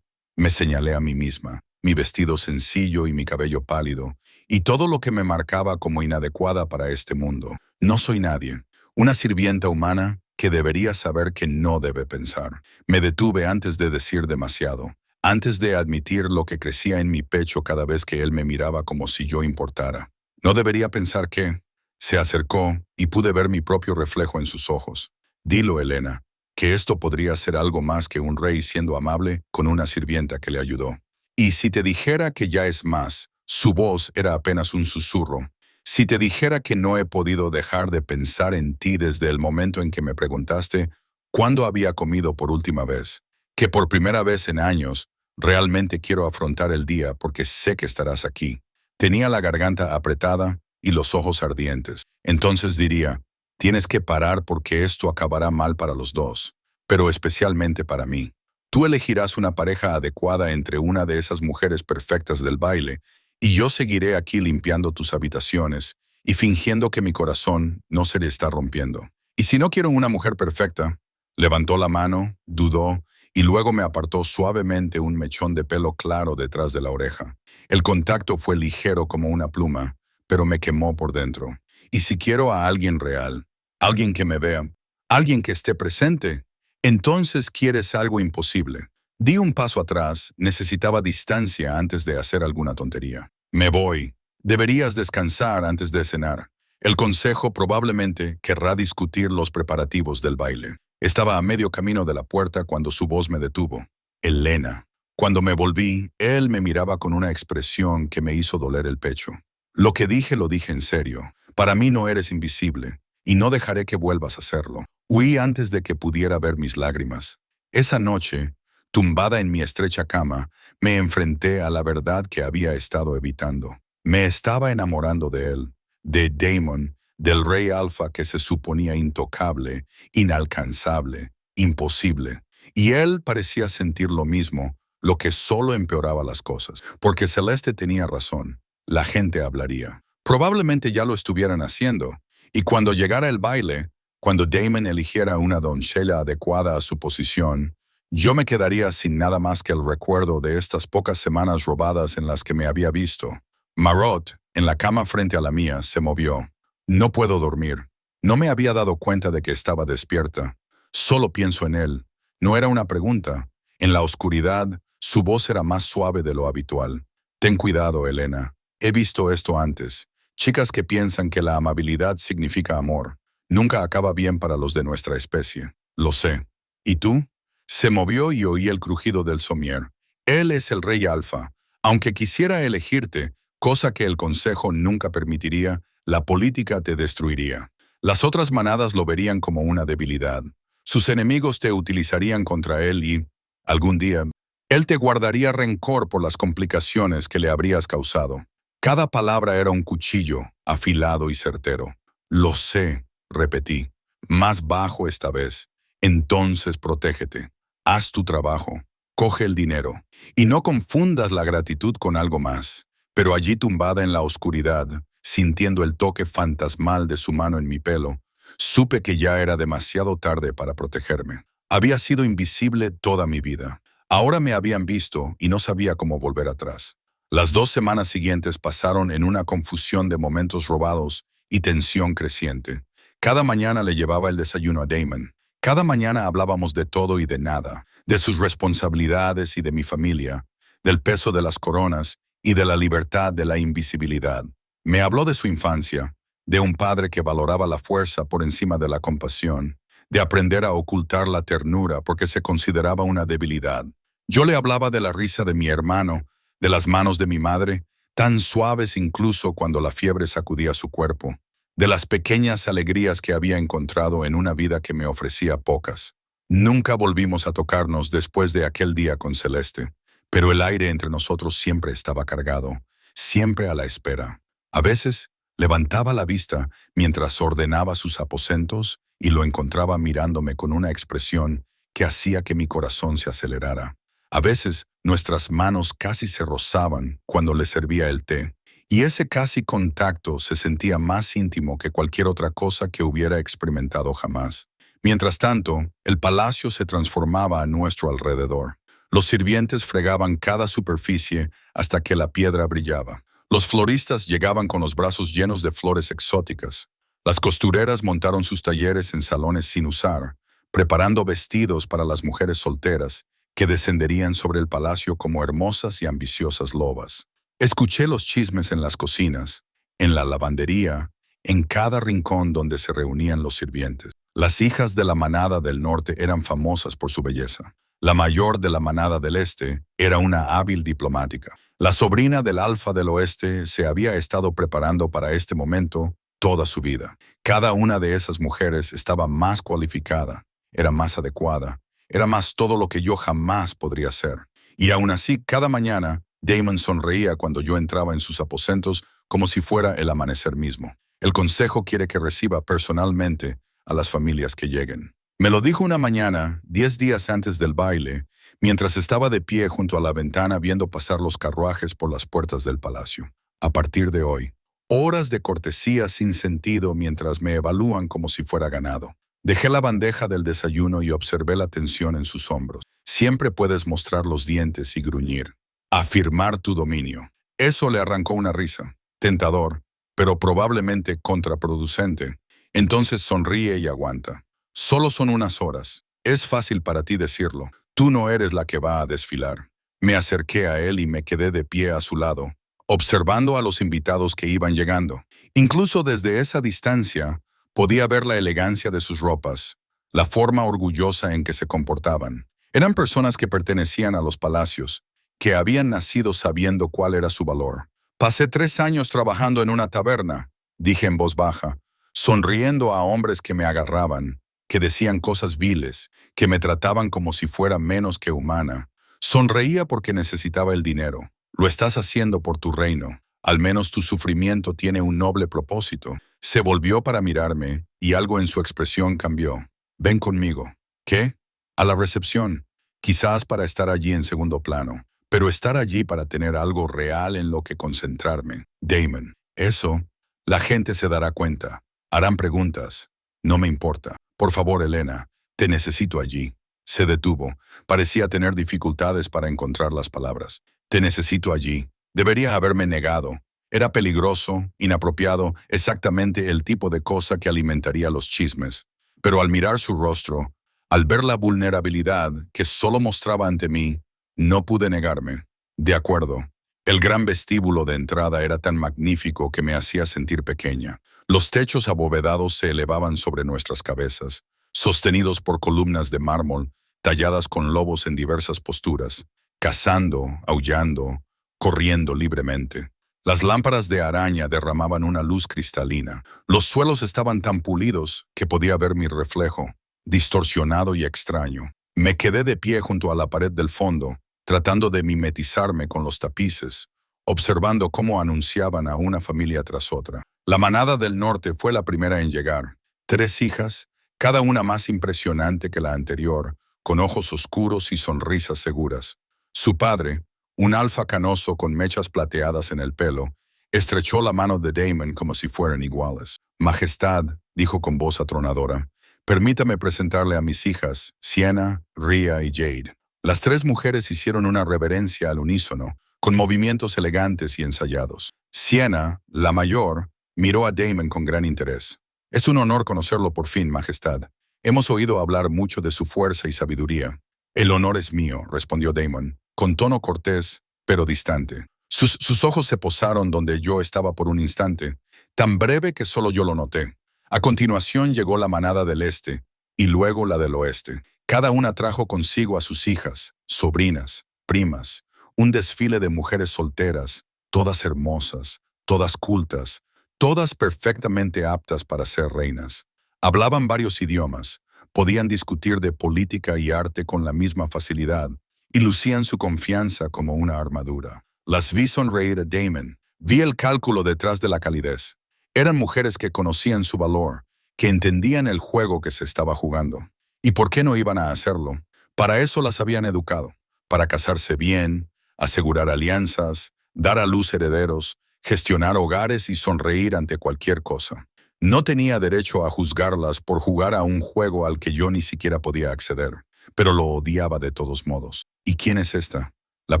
Me señalé a mí misma, mi vestido sencillo y mi cabello pálido, y todo lo que me marcaba como inadecuada para este mundo. No soy nadie. Una sirvienta humana que debería saber que no debe pensar. Me detuve antes de decir demasiado, antes de admitir lo que crecía en mi pecho cada vez que él me miraba como si yo importara. No debería pensar que... Se acercó y pude ver mi propio reflejo en sus ojos. Dilo, Elena, que esto podría ser algo más que un rey siendo amable con una sirvienta que le ayudó. Y si te dijera que ya es más, su voz era apenas un susurro. Si te dijera que no he podido dejar de pensar en ti desde el momento en que me preguntaste cuándo había comido por última vez, que por primera vez en años, realmente quiero afrontar el día porque sé que estarás aquí. Tenía la garganta apretada y los ojos ardientes. Entonces diría, tienes que parar porque esto acabará mal para los dos, pero especialmente para mí. Tú elegirás una pareja adecuada entre una de esas mujeres perfectas del baile, y yo seguiré aquí limpiando tus habitaciones y fingiendo que mi corazón no se le está rompiendo. Y si no quiero una mujer perfecta, levantó la mano, dudó, y luego me apartó suavemente un mechón de pelo claro detrás de la oreja. El contacto fue ligero como una pluma, pero me quemó por dentro. Y si quiero a alguien real, alguien que me vea, alguien que esté presente, entonces quieres algo imposible. Di un paso atrás, necesitaba distancia antes de hacer alguna tontería. Me voy. Deberías descansar antes de cenar. El consejo probablemente querrá discutir los preparativos del baile. Estaba a medio camino de la puerta cuando su voz me detuvo. Elena. Cuando me volví, él me miraba con una expresión que me hizo doler el pecho. Lo que dije lo dije en serio. Para mí no eres invisible, y no dejaré que vuelvas a hacerlo. Huí antes de que pudiera ver mis lágrimas. Esa noche, tumbada en mi estrecha cama, me enfrenté a la verdad que había estado evitando. Me estaba enamorando de él, de Damon, del rey alfa que se suponía intocable, inalcanzable, imposible. Y él parecía sentir lo mismo, lo que solo empeoraba las cosas. Porque Celeste tenía razón. La gente hablaría. Probablemente ya lo estuvieran haciendo. Y cuando llegara el baile, cuando Damon eligiera una doncella adecuada a su posición, yo me quedaría sin nada más que el recuerdo de estas pocas semanas robadas en las que me había visto. Marot, en la cama frente a la mía, se movió. No puedo dormir. No me había dado cuenta de que estaba despierta. Solo pienso en él. No era una pregunta. En la oscuridad, su voz era más suave de lo habitual. Ten cuidado, Elena. He visto esto antes. Chicas que piensan que la amabilidad significa amor. Nunca acaba bien para los de nuestra especie. Lo sé. ¿Y tú? Se movió y oí el crujido del somier. Él es el rey alfa. Aunque quisiera elegirte, cosa que el consejo nunca permitiría, la política te destruiría. Las otras manadas lo verían como una debilidad. Sus enemigos te utilizarían contra él y, algún día, él te guardaría rencor por las complicaciones que le habrías causado. Cada palabra era un cuchillo, afilado y certero. Lo sé, repetí, más bajo esta vez. Entonces protégete. Haz tu trabajo. Coge el dinero. Y no confundas la gratitud con algo más. Pero allí tumbada en la oscuridad, sintiendo el toque fantasmal de su mano en mi pelo, supe que ya era demasiado tarde para protegerme. Había sido invisible toda mi vida. Ahora me habían visto y no sabía cómo volver atrás. Las 2 semanas siguientes pasaron en una confusión de momentos robados y tensión creciente. Cada mañana le llevaba el desayuno a Damon. Cada mañana hablábamos de todo y de nada, de sus responsabilidades y de mi familia, del peso de las coronas y de la libertad de la invisibilidad. Me habló de su infancia, de un padre que valoraba la fuerza por encima de la compasión, de aprender a ocultar la ternura porque se consideraba una debilidad. Yo le hablaba de la risa de mi hermano, de las manos de mi madre, tan suaves incluso cuando la fiebre sacudía su cuerpo, de las pequeñas alegrías que había encontrado en una vida que me ofrecía pocas. Nunca volvimos a tocarnos después de aquel día con Celeste, pero el aire entre nosotros siempre estaba cargado, siempre a la espera. A veces, levantaba la vista mientras ordenaba sus aposentos y lo encontraba mirándome con una expresión que hacía que mi corazón se acelerara. A veces, nuestras manos casi se rozaban cuando le servía el té, y ese casi contacto se sentía más íntimo que cualquier otra cosa que hubiera experimentado jamás. Mientras tanto, el palacio se transformaba a nuestro alrededor. Los sirvientes fregaban cada superficie hasta que la piedra brillaba. Los floristas llegaban con los brazos llenos de flores exóticas. Las costureras montaron sus talleres en salones sin usar, preparando vestidos para las mujeres solteras que descenderían sobre el palacio como hermosas y ambiciosas lobas. Escuché los chismes en las cocinas, en la lavandería, en cada rincón donde se reunían los sirvientes. Las hijas de la manada del norte eran famosas por su belleza. La mayor de la manada del este era una hábil diplomática. La sobrina del alfa del oeste se había estado preparando para este momento toda su vida. Cada una de esas mujeres estaba más cualificada, era más adecuada, era más todo lo que yo jamás podría ser. Y aún así, cada mañana, Damon sonreía cuando yo entraba en sus aposentos como si fuera el amanecer mismo. El consejo quiere que reciba personalmente a las familias que lleguen. Me lo dijo una mañana, 10 días antes del baile, mientras estaba de pie junto a la ventana viendo pasar los carruajes por las puertas del palacio. A partir de hoy, horas de cortesía sin sentido mientras me evalúan como si fuera ganado. Dejé la bandeja del desayuno y observé la tensión en sus hombros. Siempre puedes mostrar los dientes y gruñir. Afirmar tu dominio. Eso le arrancó una risa. Tentador, pero probablemente contraproducente. Entonces sonríe y aguanta. Solo son unas horas. Es fácil para ti decirlo. Tú no eres la que va a desfilar. Me acerqué a él y me quedé de pie a su lado, observando a los invitados que iban llegando. Incluso desde esa distancia, podía ver la elegancia de sus ropas, la forma orgullosa en que se comportaban. Eran personas que pertenecían a los palacios, que habían nacido sabiendo cuál era su valor. Pasé 3 años trabajando en una taberna, dije en voz baja, sonriendo a hombres que me agarraban, que decían cosas viles, que me trataban como si fuera menos que humana. Sonreía porque necesitaba el dinero. Lo estás haciendo por tu reino. Al menos tu sufrimiento tiene un noble propósito. Se volvió para mirarme y algo en su expresión cambió. Ven conmigo. ¿Qué? A la recepción. quizás para estar allí en segundo plano, pero estar allí para tener algo real en lo que concentrarme. Damon, eso, la gente se dará cuenta. Harán preguntas. No me importa. Por favor, Elena, te necesito allí. Se detuvo. Parecía tener dificultades para encontrar las palabras. Te necesito allí. Debería haberme negado. Era peligroso, inapropiado, exactamente el tipo de cosa que alimentaría los chismes. Pero al mirar su rostro, al ver la vulnerabilidad que solo mostraba ante mí, no pude negarme. De acuerdo. El gran vestíbulo de entrada era tan magnífico que me hacía sentir pequeña. Los techos abovedados se elevaban sobre nuestras cabezas, sostenidos por columnas de mármol, talladas con lobos en diversas posturas, cazando, aullando, corriendo libremente. Las lámparas de araña derramaban una luz cristalina. Los suelos estaban tan pulidos que podía ver mi reflejo, distorsionado y extraño. Me quedé de pie junto a la pared del fondo, tratando de mimetizarme con los tapices, observando cómo anunciaban a una familia tras otra. La manada del norte fue la primera en llegar. 3 hijas, cada una más impresionante que la anterior, con ojos oscuros y sonrisas seguras. Su padre, un alfa canoso con mechas plateadas en el pelo, estrechó la mano de Damon como si fueran iguales. Majestad, dijo con voz atronadora, permítame presentarle a mis hijas, Sienna, Rhea y Jade. Las 3 mujeres hicieron una reverencia al unísono, con movimientos elegantes y ensayados. Sienna, la mayor, miró a Damon con gran interés. Es un honor conocerlo por fin, Majestad. Hemos oído hablar mucho de su fuerza y sabiduría. El honor es mío, respondió Damon, con tono cortés, pero distante. Sus ojos se posaron donde yo estaba por un instante, tan breve que solo yo lo noté. A continuación llegó la manada del este, y luego la del oeste. Cada una trajo consigo a sus hijas, sobrinas, primas, un desfile de mujeres solteras, todas hermosas, todas cultas, todas perfectamente aptas para ser reinas. Hablaban varios idiomas, podían discutir de política y arte con la misma facilidad, y lucían su confianza como una armadura. Las vi sonreír a Damon. Vi el cálculo detrás de la calidez. Eran mujeres que conocían su valor, que entendían el juego que se estaba jugando. ¿Y por qué no iban a hacerlo? Para eso las habían educado, para casarse bien, asegurar alianzas, dar a luz herederos, gestionar hogares y sonreír ante cualquier cosa. No tenía derecho a juzgarlas por jugar a un juego al que yo ni siquiera podía acceder, pero lo odiaba de todos modos. ¿Y quién es esta? La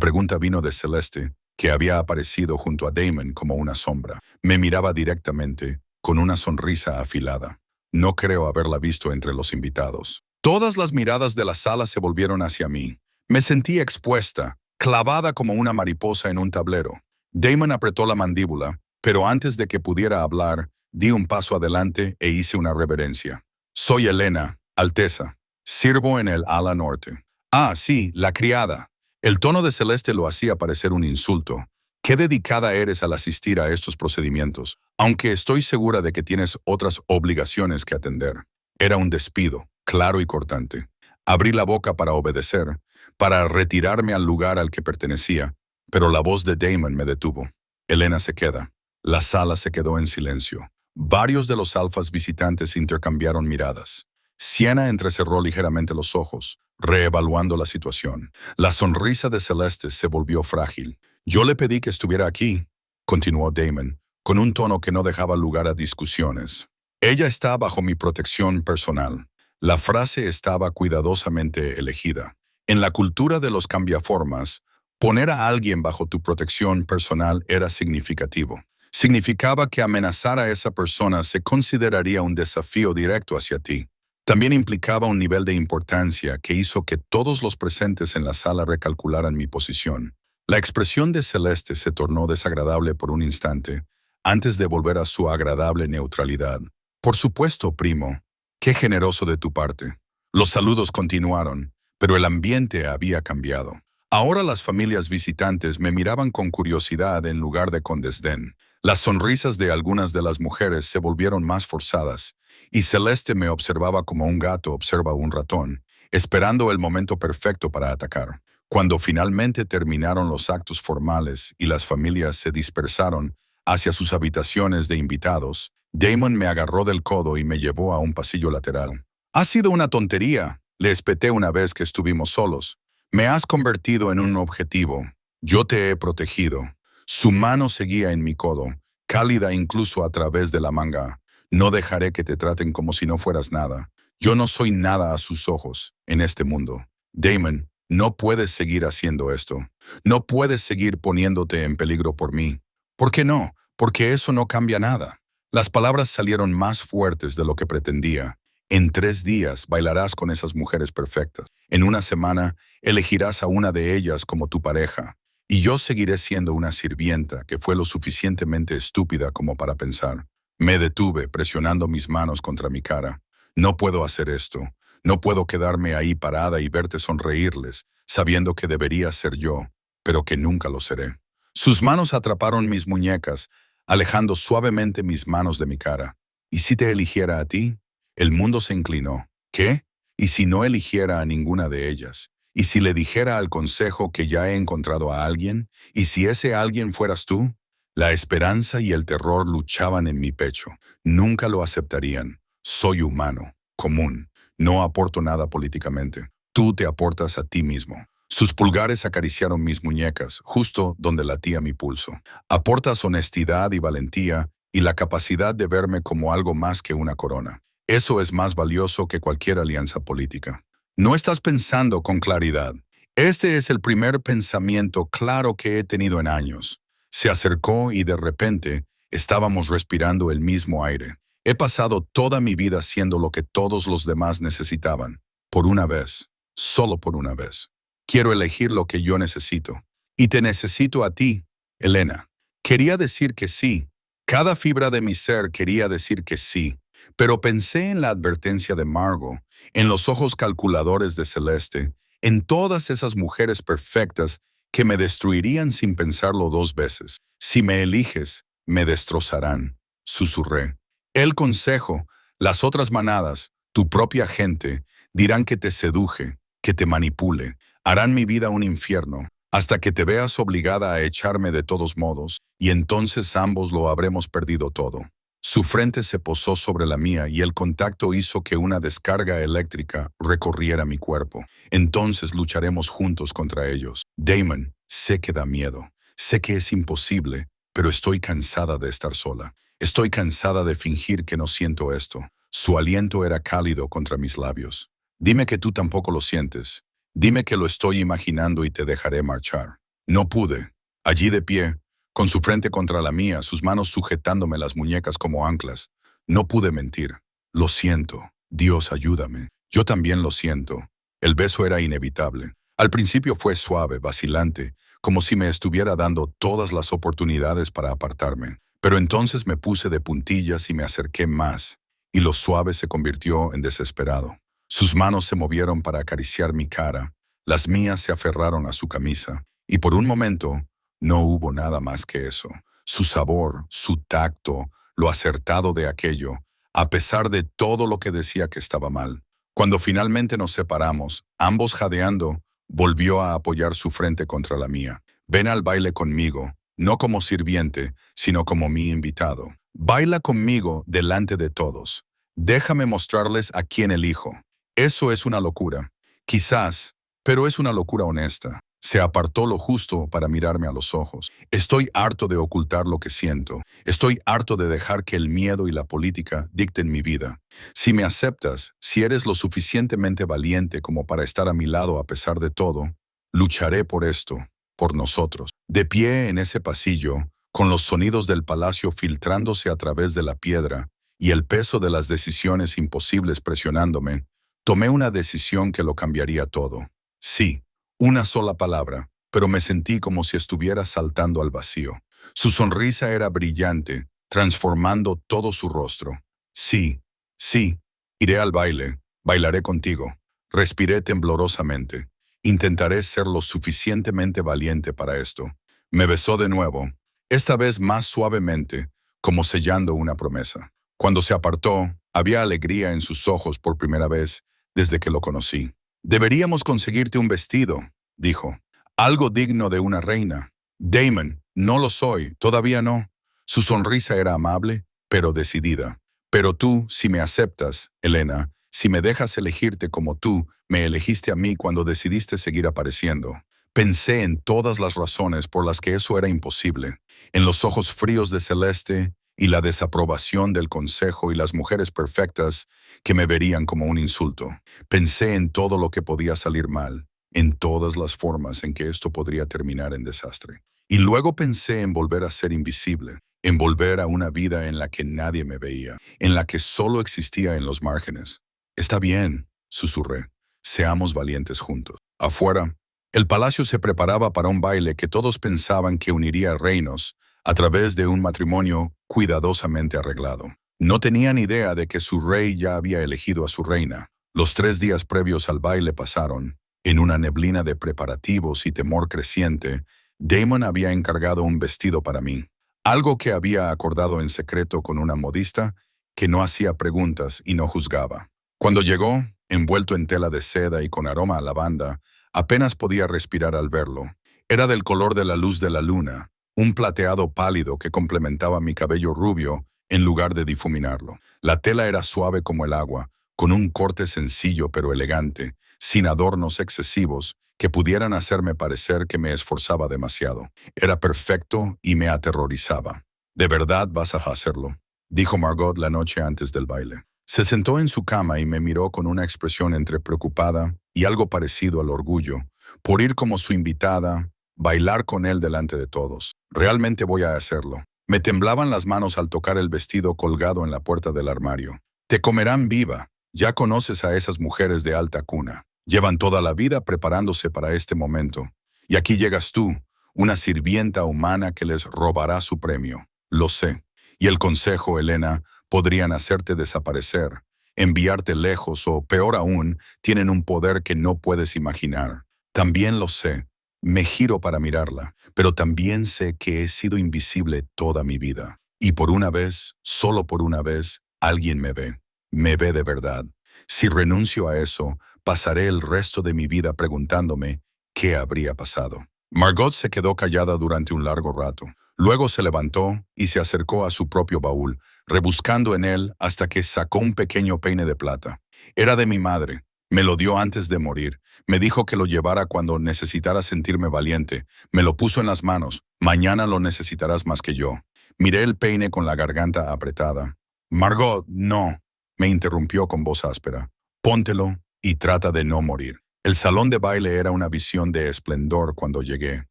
pregunta vino de Celeste, que había aparecido junto a Damon como una sombra. Me miraba directamente, con una sonrisa afilada. No creo haberla visto entre los invitados. Todas las miradas de la sala se volvieron hacia mí. Me sentí expuesta, clavada como una mariposa en un tablero. Damon apretó la mandíbula, pero antes de que pudiera hablar, di un paso adelante e hice una reverencia. Soy Elena, Alteza. Sirvo en el ala norte. Ah, sí, la criada. El tono de Celeste lo hacía parecer un insulto. Qué dedicada eres al asistir a estos procedimientos, aunque estoy segura de que tienes otras obligaciones que atender. Era un despido, claro y cortante. Abrí la boca para obedecer, para retirarme al lugar al que pertenecía, pero la voz de Damon me detuvo. Elena se queda. La sala se quedó en silencio. Varios de los alfas visitantes intercambiaron miradas. Sienna entrecerró ligeramente los ojos, reevaluando la situación. La sonrisa de Celeste se volvió frágil. Yo le pedí que estuviera aquí, continuó Damon, con un tono que no dejaba lugar a discusiones. Ella está bajo mi protección personal. La frase estaba cuidadosamente elegida. En la cultura de los cambiaformas, poner a alguien bajo tu protección personal era significativo. Significaba que amenazar a esa persona se consideraría un desafío directo hacia ti. También implicaba un nivel de importancia que hizo que todos los presentes en la sala recalcularan mi posición. La expresión de Celeste se tornó desagradable por un instante, antes de volver a su agradable neutralidad. Por supuesto, primo. Qué generoso de tu parte. Los saludos continuaron, pero el ambiente había cambiado. Ahora las familias visitantes me miraban con curiosidad en lugar de con desdén. Las sonrisas de algunas de las mujeres se volvieron más forzadas, y Celeste me observaba como un gato observa a un ratón, esperando el momento perfecto para atacar. Cuando finalmente terminaron los actos formales y las familias se dispersaron hacia sus habitaciones de invitados, Damon me agarró del codo y me llevó a un pasillo lateral. «Ha sido una tontería», le espeté una vez que estuvimos solos. Me has convertido en un objetivo. Yo te he protegido. Su mano seguía en mi codo, cálida incluso a través de la manga. No dejaré que te traten como si no fueras nada. Yo no soy nada a sus ojos en este mundo. Damon, no puedes seguir haciendo esto. No puedes seguir poniéndote en peligro por mí. ¿Por qué no? Porque eso no cambia nada. Las palabras salieron más fuertes de lo que pretendía. En 3 días bailarás con esas mujeres perfectas. En una semana elegirás a una de ellas como tu pareja. Y yo seguiré siendo una sirvienta que fue lo suficientemente estúpida como para pensar. Me detuve presionando mis manos contra mi cara. No puedo hacer esto. No puedo quedarme ahí parada y verte sonreírles, sabiendo que debería ser yo, pero que nunca lo seré. Sus manos atraparon mis muñecas, alejando suavemente mis manos de mi cara. ¿Y si te eligiera a ti? El mundo se inclinó. ¿Qué? ¿Y si no eligiera a ninguna de ellas? ¿Y si le dijera al consejo que ya he encontrado a alguien? ¿Y si ese alguien fueras tú? La esperanza y el terror luchaban en mi pecho. Nunca lo aceptarían. Soy humano, común. No aporto nada políticamente. Tú te aportas a ti mismo. Sus pulgares acariciaron mis muñecas, justo donde latía mi pulso. Aportas honestidad y valentía y la capacidad de verme como algo más que una corona. Eso es más valioso que cualquier alianza política. No estás pensando con claridad. Este es el primer pensamiento claro que he tenido en años. Se acercó y de repente estábamos respirando el mismo aire. He pasado toda mi vida haciendo lo que todos los demás necesitaban. Por una vez, solo por una vez. Quiero elegir lo que yo necesito. Y te necesito a ti, Elena. Quería decir que sí. Cada fibra de mi ser quería decir que sí. Pero pensé en la advertencia de Margot, en los ojos calculadores de Celeste, en todas esas mujeres perfectas que me destruirían sin pensarlo 2 veces. Si me eliges, me destrozarán, susurré. El consejo, las otras manadas, tu propia gente, dirán que te seduje, que te manipule, harán mi vida un infierno, hasta que te veas obligada a echarme de todos modos, y entonces ambos lo habremos perdido todo. Su frente se posó sobre la mía y el contacto hizo que una descarga eléctrica recorriera mi cuerpo. Entonces lucharemos juntos contra ellos. Damon, sé que da miedo, sé que es imposible, pero estoy cansada de estar sola. Estoy cansada de fingir que no siento esto. Su aliento era cálido contra mis labios. Dime que tú tampoco lo sientes. Dime que lo estoy imaginando y te dejaré marchar. No pude. Allí de pie, con su frente contra la mía, sus manos sujetándome las muñecas como anclas. No pude mentir. Lo siento. Dios, ayúdame. Yo también lo siento. El beso era inevitable. Al principio fue suave, vacilante, como si me estuviera dando todas las oportunidades para apartarme. Pero entonces me puse de puntillas y me acerqué más, y lo suave se convirtió en desesperado. Sus manos se movieron para acariciar mi cara, las mías se aferraron a su camisa, y por un momento no hubo nada más que eso. Su sabor, su tacto, lo acertado de aquello, a pesar de todo lo que decía que estaba mal. Cuando finalmente nos separamos, ambos jadeando, volvió a apoyar su frente contra la mía. Ven al baile conmigo, no como sirviente, sino como mi invitado. Baila conmigo delante de todos. Déjame mostrarles a quién elijo. Eso es una locura. Quizás, pero es una locura honesta. Se apartó lo justo para mirarme a los ojos. Estoy harto de ocultar lo que siento. Estoy harto de dejar que el miedo y la política dicten mi vida. Si me aceptas, si eres lo suficientemente valiente como para estar a mi lado a pesar de todo, lucharé por esto, por nosotros. De pie en ese pasillo, con los sonidos del palacio filtrándose a través de la piedra y el peso de las decisiones imposibles presionándome, tomé una decisión que lo cambiaría todo. Sí. Una sola palabra, pero me sentí como si estuviera saltando al vacío. Su sonrisa era brillante, transformando todo su rostro. Sí, sí, iré al baile, bailaré contigo. Respiré temblorosamente. Intentaré ser lo suficientemente valiente para esto. Me besó de nuevo, esta vez más suavemente, como sellando una promesa. Cuando se apartó, había alegría en sus ojos por primera vez desde que lo conocí. Deberíamos conseguirte un vestido, dijo. Algo digno de una reina. Damon, no lo soy, todavía no. Su sonrisa era amable, pero decidida. Pero tú, si me aceptas, Elena, Si me dejas elegirte como tú, me elegiste a mí cuando decidiste seguir apareciendo. Pensé en todas las razones por las que eso era imposible, en los ojos fríos de Celeste y la desaprobación del consejo y las mujeres perfectas que me verían como un insulto. Pensé en todo lo que podía salir mal, en todas las formas en que esto podría terminar en desastre. Y luego pensé en volver a ser invisible, en volver a una vida en la que nadie me veía, en la que solo existía en los márgenes. Está bien, susurré. Seamos valientes juntos. Afuera, el palacio se preparaba para un baile que todos pensaban que uniría reinos a través de un matrimonio cuidadosamente arreglado. No tenían idea de que su rey ya había elegido a su reina. Los 3 días previos al baile pasaron. En una neblina de preparativos y temor creciente, Damon había encargado un vestido para mí, algo que había acordado en secreto con una modista que no hacía preguntas y no juzgaba. Cuando llegó, envuelto en tela de seda y con aroma a lavanda, apenas podía respirar al verlo. Era del color de la luz de la luna, un plateado pálido que complementaba mi cabello rubio en lugar de difuminarlo. La tela era suave como el agua, con un corte sencillo pero elegante, sin adornos excesivos que pudieran hacerme parecer que me esforzaba demasiado. Era perfecto y me aterrorizaba. «¿De verdad vas a hacerlo?», dijo Margot la noche antes del baile. Se sentó en su cama y me miró con una expresión entre preocupada y algo parecido al orgullo, por ir como su invitada, bailar con él delante de todos. «Realmente voy a hacerlo». Me temblaban las manos al tocar el vestido colgado en la puerta del armario. «Te comerán viva. Ya conoces a esas mujeres de alta cuna. Llevan toda la vida preparándose para este momento. Y aquí llegas tú, una sirvienta humana que les robará su premio. Lo sé. Y el consejo, Helena, podrían hacerte desaparecer, enviarte lejos o, peor aún, tienen un poder que no puedes imaginar. También lo sé. Me giro para mirarla, pero también sé que he sido invisible toda mi vida. Y por una vez, solo por una vez, alguien me ve. Me ve de verdad. Si renuncio a eso, pasaré el resto de mi vida preguntándome qué habría pasado». Margot se quedó callada durante un largo rato. Luego se levantó y se acercó a su propio baúl, rebuscando en él hasta que sacó un pequeño peine de plata. Era de mi madre. Me lo dio antes de morir. Me dijo que lo llevara cuando necesitara sentirme valiente. Me lo puso en las manos. «Mañana lo necesitarás más que yo». Miré el peine con la garganta apretada. «Margot, no», me interrumpió con voz áspera. «Póntelo y trata de no morir». El salón de baile era una visión de esplendor cuando llegué.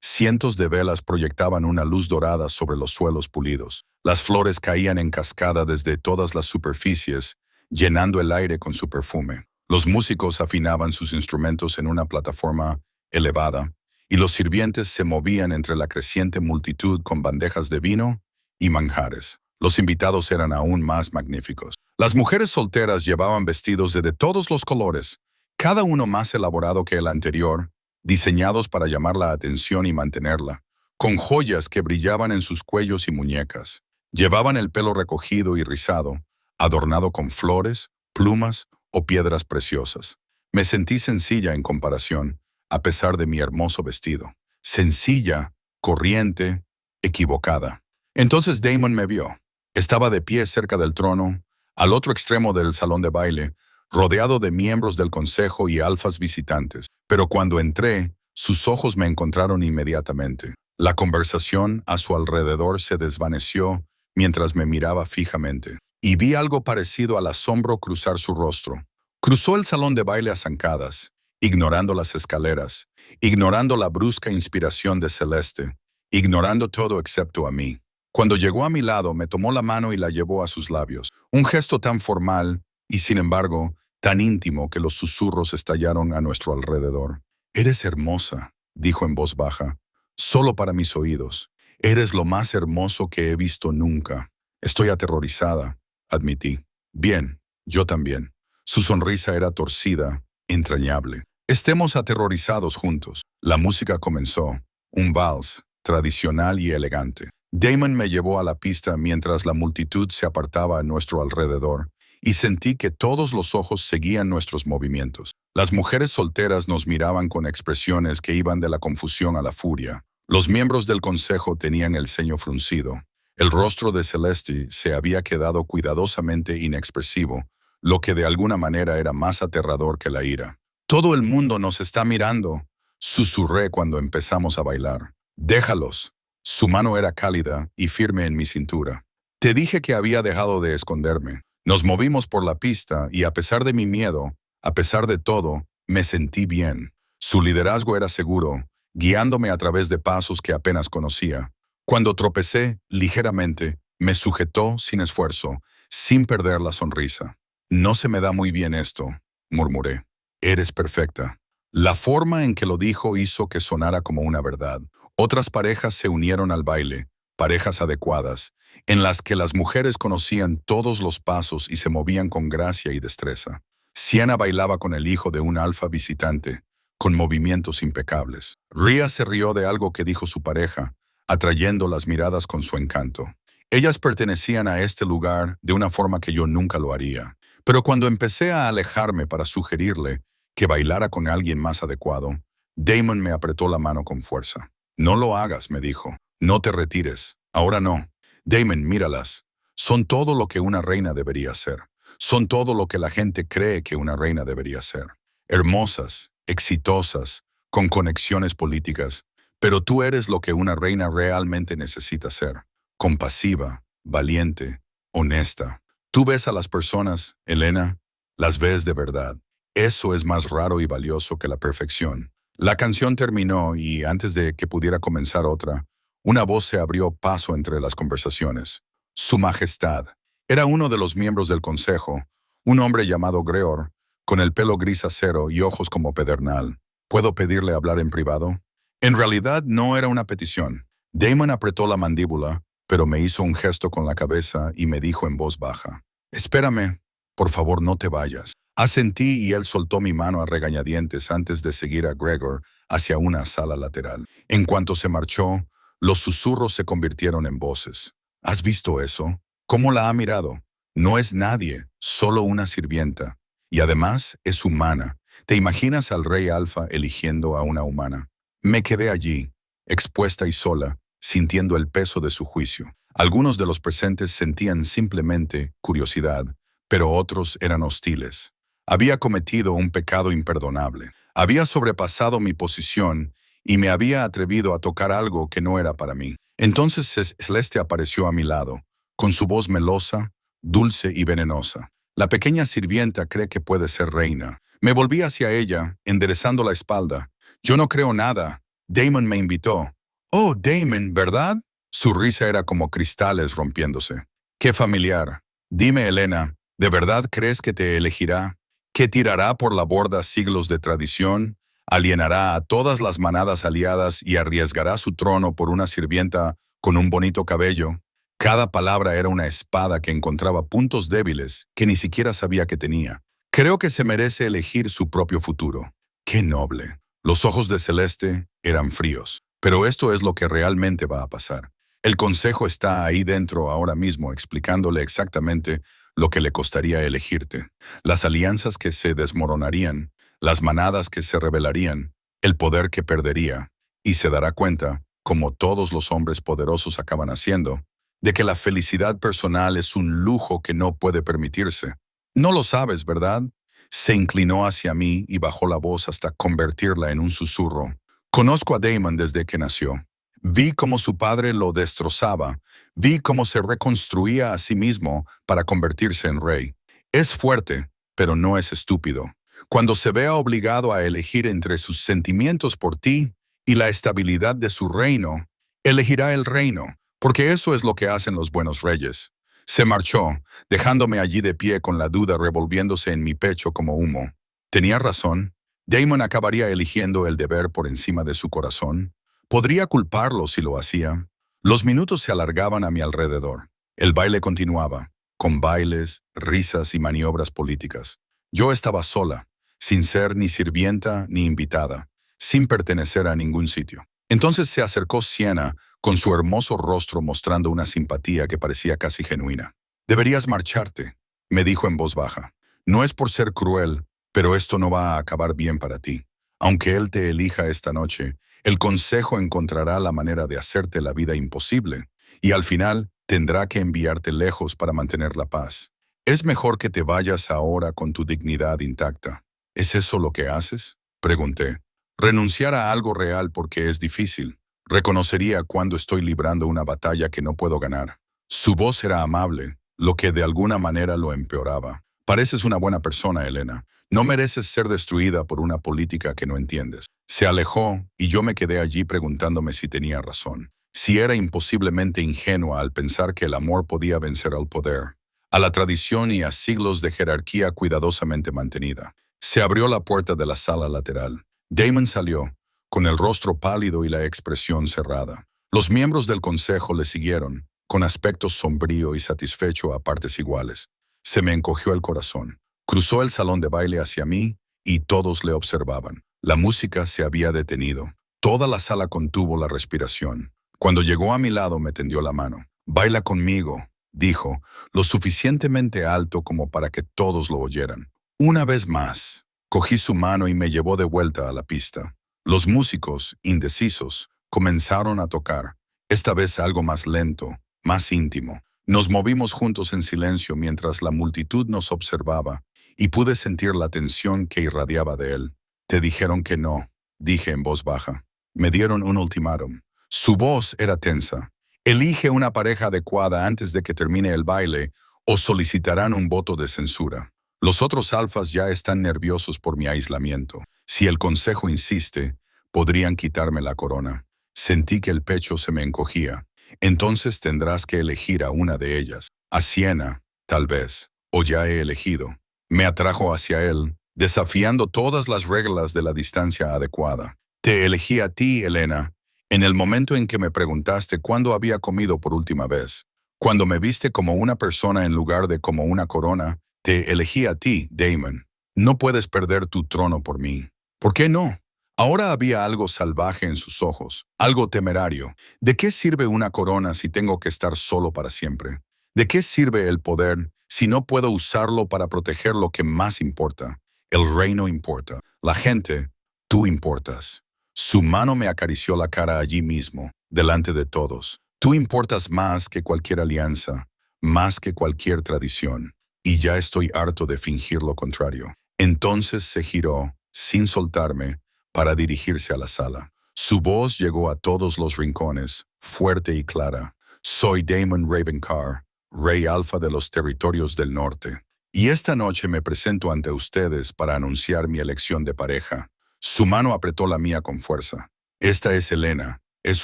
Cientos de velas proyectaban una luz dorada sobre los suelos pulidos. Las flores caían en cascada desde todas las superficies, llenando el aire con su perfume. Los músicos afinaban sus instrumentos en una plataforma elevada, y los sirvientes se movían entre la creciente multitud con bandejas de vino y manjares. Los invitados eran aún más magníficos. Las mujeres solteras llevaban vestidos de todos los colores, cada uno más elaborado que el anterior, diseñados para llamar la atención y mantenerla, con joyas que brillaban en sus cuellos y muñecas. Llevaban el pelo recogido y rizado, adornado con flores, plumas o piedras preciosas. Me sentí sencilla en comparación, a pesar de mi hermoso vestido. Sencilla, corriente, equivocada. Entonces Damon me vio. Estaba de pie cerca del trono, al otro extremo del salón de baile, rodeado de miembros del consejo y alfas visitantes. Pero cuando entré, sus ojos me encontraron inmediatamente. La conversación a su alrededor se desvaneció mientras me miraba fijamente, y vi algo parecido al asombro cruzar su rostro. Cruzó el salón de baile a zancadas, ignorando las escaleras, ignorando la brusca inspiración de Celeste, ignorando todo excepto a mí. Cuando llegó a mi lado, me tomó la mano y la llevó a sus labios. Un gesto tan formal y, sin embargo, tan íntimo que los susurros estallaron a nuestro alrededor. «Eres hermosa», dijo en voz baja, solo para mis oídos. «Eres lo más hermoso que he visto nunca». «Estoy aterrorizada», admití. «Bien, yo también». Su sonrisa era torcida, entrañable. «Estemos aterrorizados juntos». La música comenzó, un vals, tradicional y elegante. Damon me llevó a la pista mientras la multitud se apartaba a nuestro alrededor, y sentí que todos los ojos seguían nuestros movimientos. Las mujeres solteras nos miraban con expresiones que iban de la confusión a la furia. Los miembros del consejo tenían el ceño fruncido. El rostro de Celeste se había quedado cuidadosamente inexpresivo, lo que de alguna manera era más aterrador que la ira. Todo el mundo nos está mirando, susurré cuando empezamos a bailar. Déjalos. Su mano era cálida y firme en mi cintura. Te dije que había dejado de esconderme. Nos movimos por la pista y a pesar de mi miedo, a pesar de todo, me sentí bien. Su liderazgo era seguro, guiándome a través de pasos que apenas conocía. Cuando tropecé, ligeramente, me sujetó sin esfuerzo, sin perder la sonrisa. No se me da muy bien esto, murmuré. Eres perfecta. La forma en que lo dijo hizo que sonara como una verdad. Otras parejas se unieron al baile, parejas adecuadas, en las que las mujeres conocían todos los pasos y se movían con gracia y destreza. Sienna bailaba con el hijo de un alfa visitante, con movimientos impecables. Ria se rió de algo que dijo su pareja, atrayendo las miradas con su encanto. Ellas pertenecían a este lugar de una forma que yo nunca lo haría. Pero cuando empecé a alejarme para sugerirle que bailara con alguien más adecuado, Damon me apretó la mano con fuerza. No lo hagas, me dijo. No te retires. Ahora no. Damon, míralas. Son todo lo que una reina debería ser. Son todo lo que la gente cree que una reina debería ser. Hermosas, exitosas, con conexiones políticas. Pero tú eres lo que una reina realmente necesita ser. Compasiva, valiente, honesta. Tú ves a las personas, Elena, las ves de verdad. Eso es más raro y valioso que la perfección. La canción terminó y antes de que pudiera comenzar otra, una voz se abrió paso entre las conversaciones. Su Majestad. Era uno de los miembros del consejo, un hombre llamado Greor, con el pelo gris acero y ojos como pedernal. ¿Puedo pedirle hablar en privado? En realidad no era una petición. Damon apretó la mandíbula, pero me hizo un gesto con la cabeza y me dijo en voz baja. Espérame, por favor no te vayas. Asentí y él soltó mi mano a regañadientes antes de seguir a Gregor hacia una sala lateral. En cuanto se marchó, los susurros se convirtieron en voces. ¿Has visto eso? ¿Cómo la ha mirado? No es nadie, solo una sirvienta. Y además es humana. ¿Te imaginas al rey Alfa eligiendo a una humana? Me quedé allí, expuesta y sola, sintiendo el peso de su juicio. Algunos de los presentes sentían simplemente curiosidad, pero otros eran hostiles. Había cometido un pecado imperdonable. Había sobrepasado mi posición y me había atrevido a tocar algo que no era para mí. Entonces Celeste apareció a mi lado, con su voz melosa, dulce y venenosa. La pequeña sirvienta cree que puede ser reina. Me volví hacia ella, enderezando la espalda. Yo no creo nada. Damon me invitó. Oh, Damon, ¿verdad? Su risa era como cristales rompiéndose. Qué familiar. Dime, Elena, ¿de verdad crees que te elegirá? ¿Que tirará por la borda siglos de tradición? ¿Alienará a todas las manadas aliadas y arriesgará su trono por una sirvienta con un bonito cabello? Cada palabra era una espada que encontraba puntos débiles que ni siquiera sabía que tenía. Creo que se merece elegir su propio futuro. ¡Qué noble! Los ojos de Celeste eran fríos. Pero esto es lo que realmente va a pasar. El consejo está ahí dentro ahora mismo explicándole exactamente lo que le costaría elegirte. Las alianzas que se desmoronarían, las manadas que se rebelarían, el poder que perdería. Y se dará cuenta, como todos los hombres poderosos acaban haciendo, de que la felicidad personal es un lujo que no puede permitirse. No lo sabes, ¿verdad? Se inclinó hacia mí y bajó la voz hasta convertirla en un susurro. Conozco a Damon desde que nació. Vi cómo su padre lo destrozaba. Vi cómo se reconstruía a sí mismo para convertirse en rey. Es fuerte, pero no es estúpido. Cuando se vea obligado a elegir entre sus sentimientos por ti y la estabilidad de su reino, elegirá el reino, porque eso es lo que hacen los buenos reyes. Se marchó, dejándome allí de pie con la duda revolviéndose en mi pecho como humo. Tenía razón. Damon acabaría eligiendo el deber por encima de su corazón. Podría culparlo si lo hacía. Los minutos se alargaban a mi alrededor. El baile continuaba, con bailes, risas y maniobras políticas. Yo estaba sola, sin ser ni sirvienta ni invitada, sin pertenecer a ningún sitio. Entonces se acercó Sienna, con su hermoso rostro mostrando una simpatía que parecía casi genuina. «Deberías marcharte», me dijo en voz baja. «No es por ser cruel, pero esto no va a acabar bien para ti. Aunque él te elija esta noche, el consejo encontrará la manera de hacerte la vida imposible, y al final tendrá que enviarte lejos para mantener la paz. Es mejor que te vayas ahora con tu dignidad intacta. ¿Es eso lo que haces? Pregunté. Renunciar a algo real porque es difícil. Reconocería cuando estoy librando una batalla que no puedo ganar. Su voz era amable, lo que de alguna manera lo empeoraba. Pareces una buena persona, Elena. No mereces ser destruida por una política que no entiendes. Se alejó y yo me quedé allí preguntándome si tenía razón. Si era imposiblemente ingenua al pensar que el amor podía vencer al poder, a la tradición y a siglos de jerarquía cuidadosamente mantenida. Se abrió la puerta de la sala lateral. Damon salió, con el rostro pálido y la expresión cerrada. Los miembros del consejo le siguieron, con aspecto sombrío y satisfecho a partes iguales. Se me encogió el corazón. Cruzó el salón de baile hacia mí y todos le observaban. La música se había detenido. Toda la sala contuvo la respiración. Cuando llegó a mi lado me tendió la mano. «Baila conmigo», dijo, lo suficientemente alto como para que todos lo oyeran. Una vez más, cogí su mano y me llevó de vuelta a la pista. Los músicos, indecisos, comenzaron a tocar, esta vez algo más lento, más íntimo. Nos movimos juntos en silencio mientras la multitud nos observaba y pude sentir la tensión que irradiaba de él. «Te dijeron que no», dije en voz baja. Me dieron un ultimátum. Su voz era tensa. «Elige una pareja adecuada antes de que termine el baile o solicitarán un voto de censura. Los otros alfas ya están nerviosos por mi aislamiento. Si el consejo insiste, podrían quitarme la corona». Sentí que el pecho se me encogía. «Entonces tendrás que elegir a una de ellas. A Siena, tal vez. O ya he elegido». Me atrajo hacia él, desafiando todas las reglas de la distancia adecuada. «Te elegí a ti, Elena, en el momento en que me preguntaste cuándo había comido por última vez. Cuando me viste como una persona en lugar de como una corona, te elegí a ti, Damon. No puedes perder tu trono por mí». «¿Por qué no?» Ahora había algo salvaje en sus ojos, algo temerario. ¿De qué sirve una corona si tengo que estar solo para siempre? ¿De qué sirve el poder si no puedo usarlo para proteger lo que más importa? El reino importa. La gente, tú importas. Su mano me acarició la cara allí mismo, delante de todos. Tú importas más que cualquier alianza, más que cualquier tradición. Y ya estoy harto de fingir lo contrario. Entonces se giró, sin soltarme, para dirigirse a la sala. Su voz llegó a todos los rincones, fuerte y clara. «Soy Damon Ravencar, Rey Alfa de los Territorios del Norte. Y esta noche me presento ante ustedes para anunciar mi elección de pareja». Su mano apretó la mía con fuerza. «Esta es Elena, es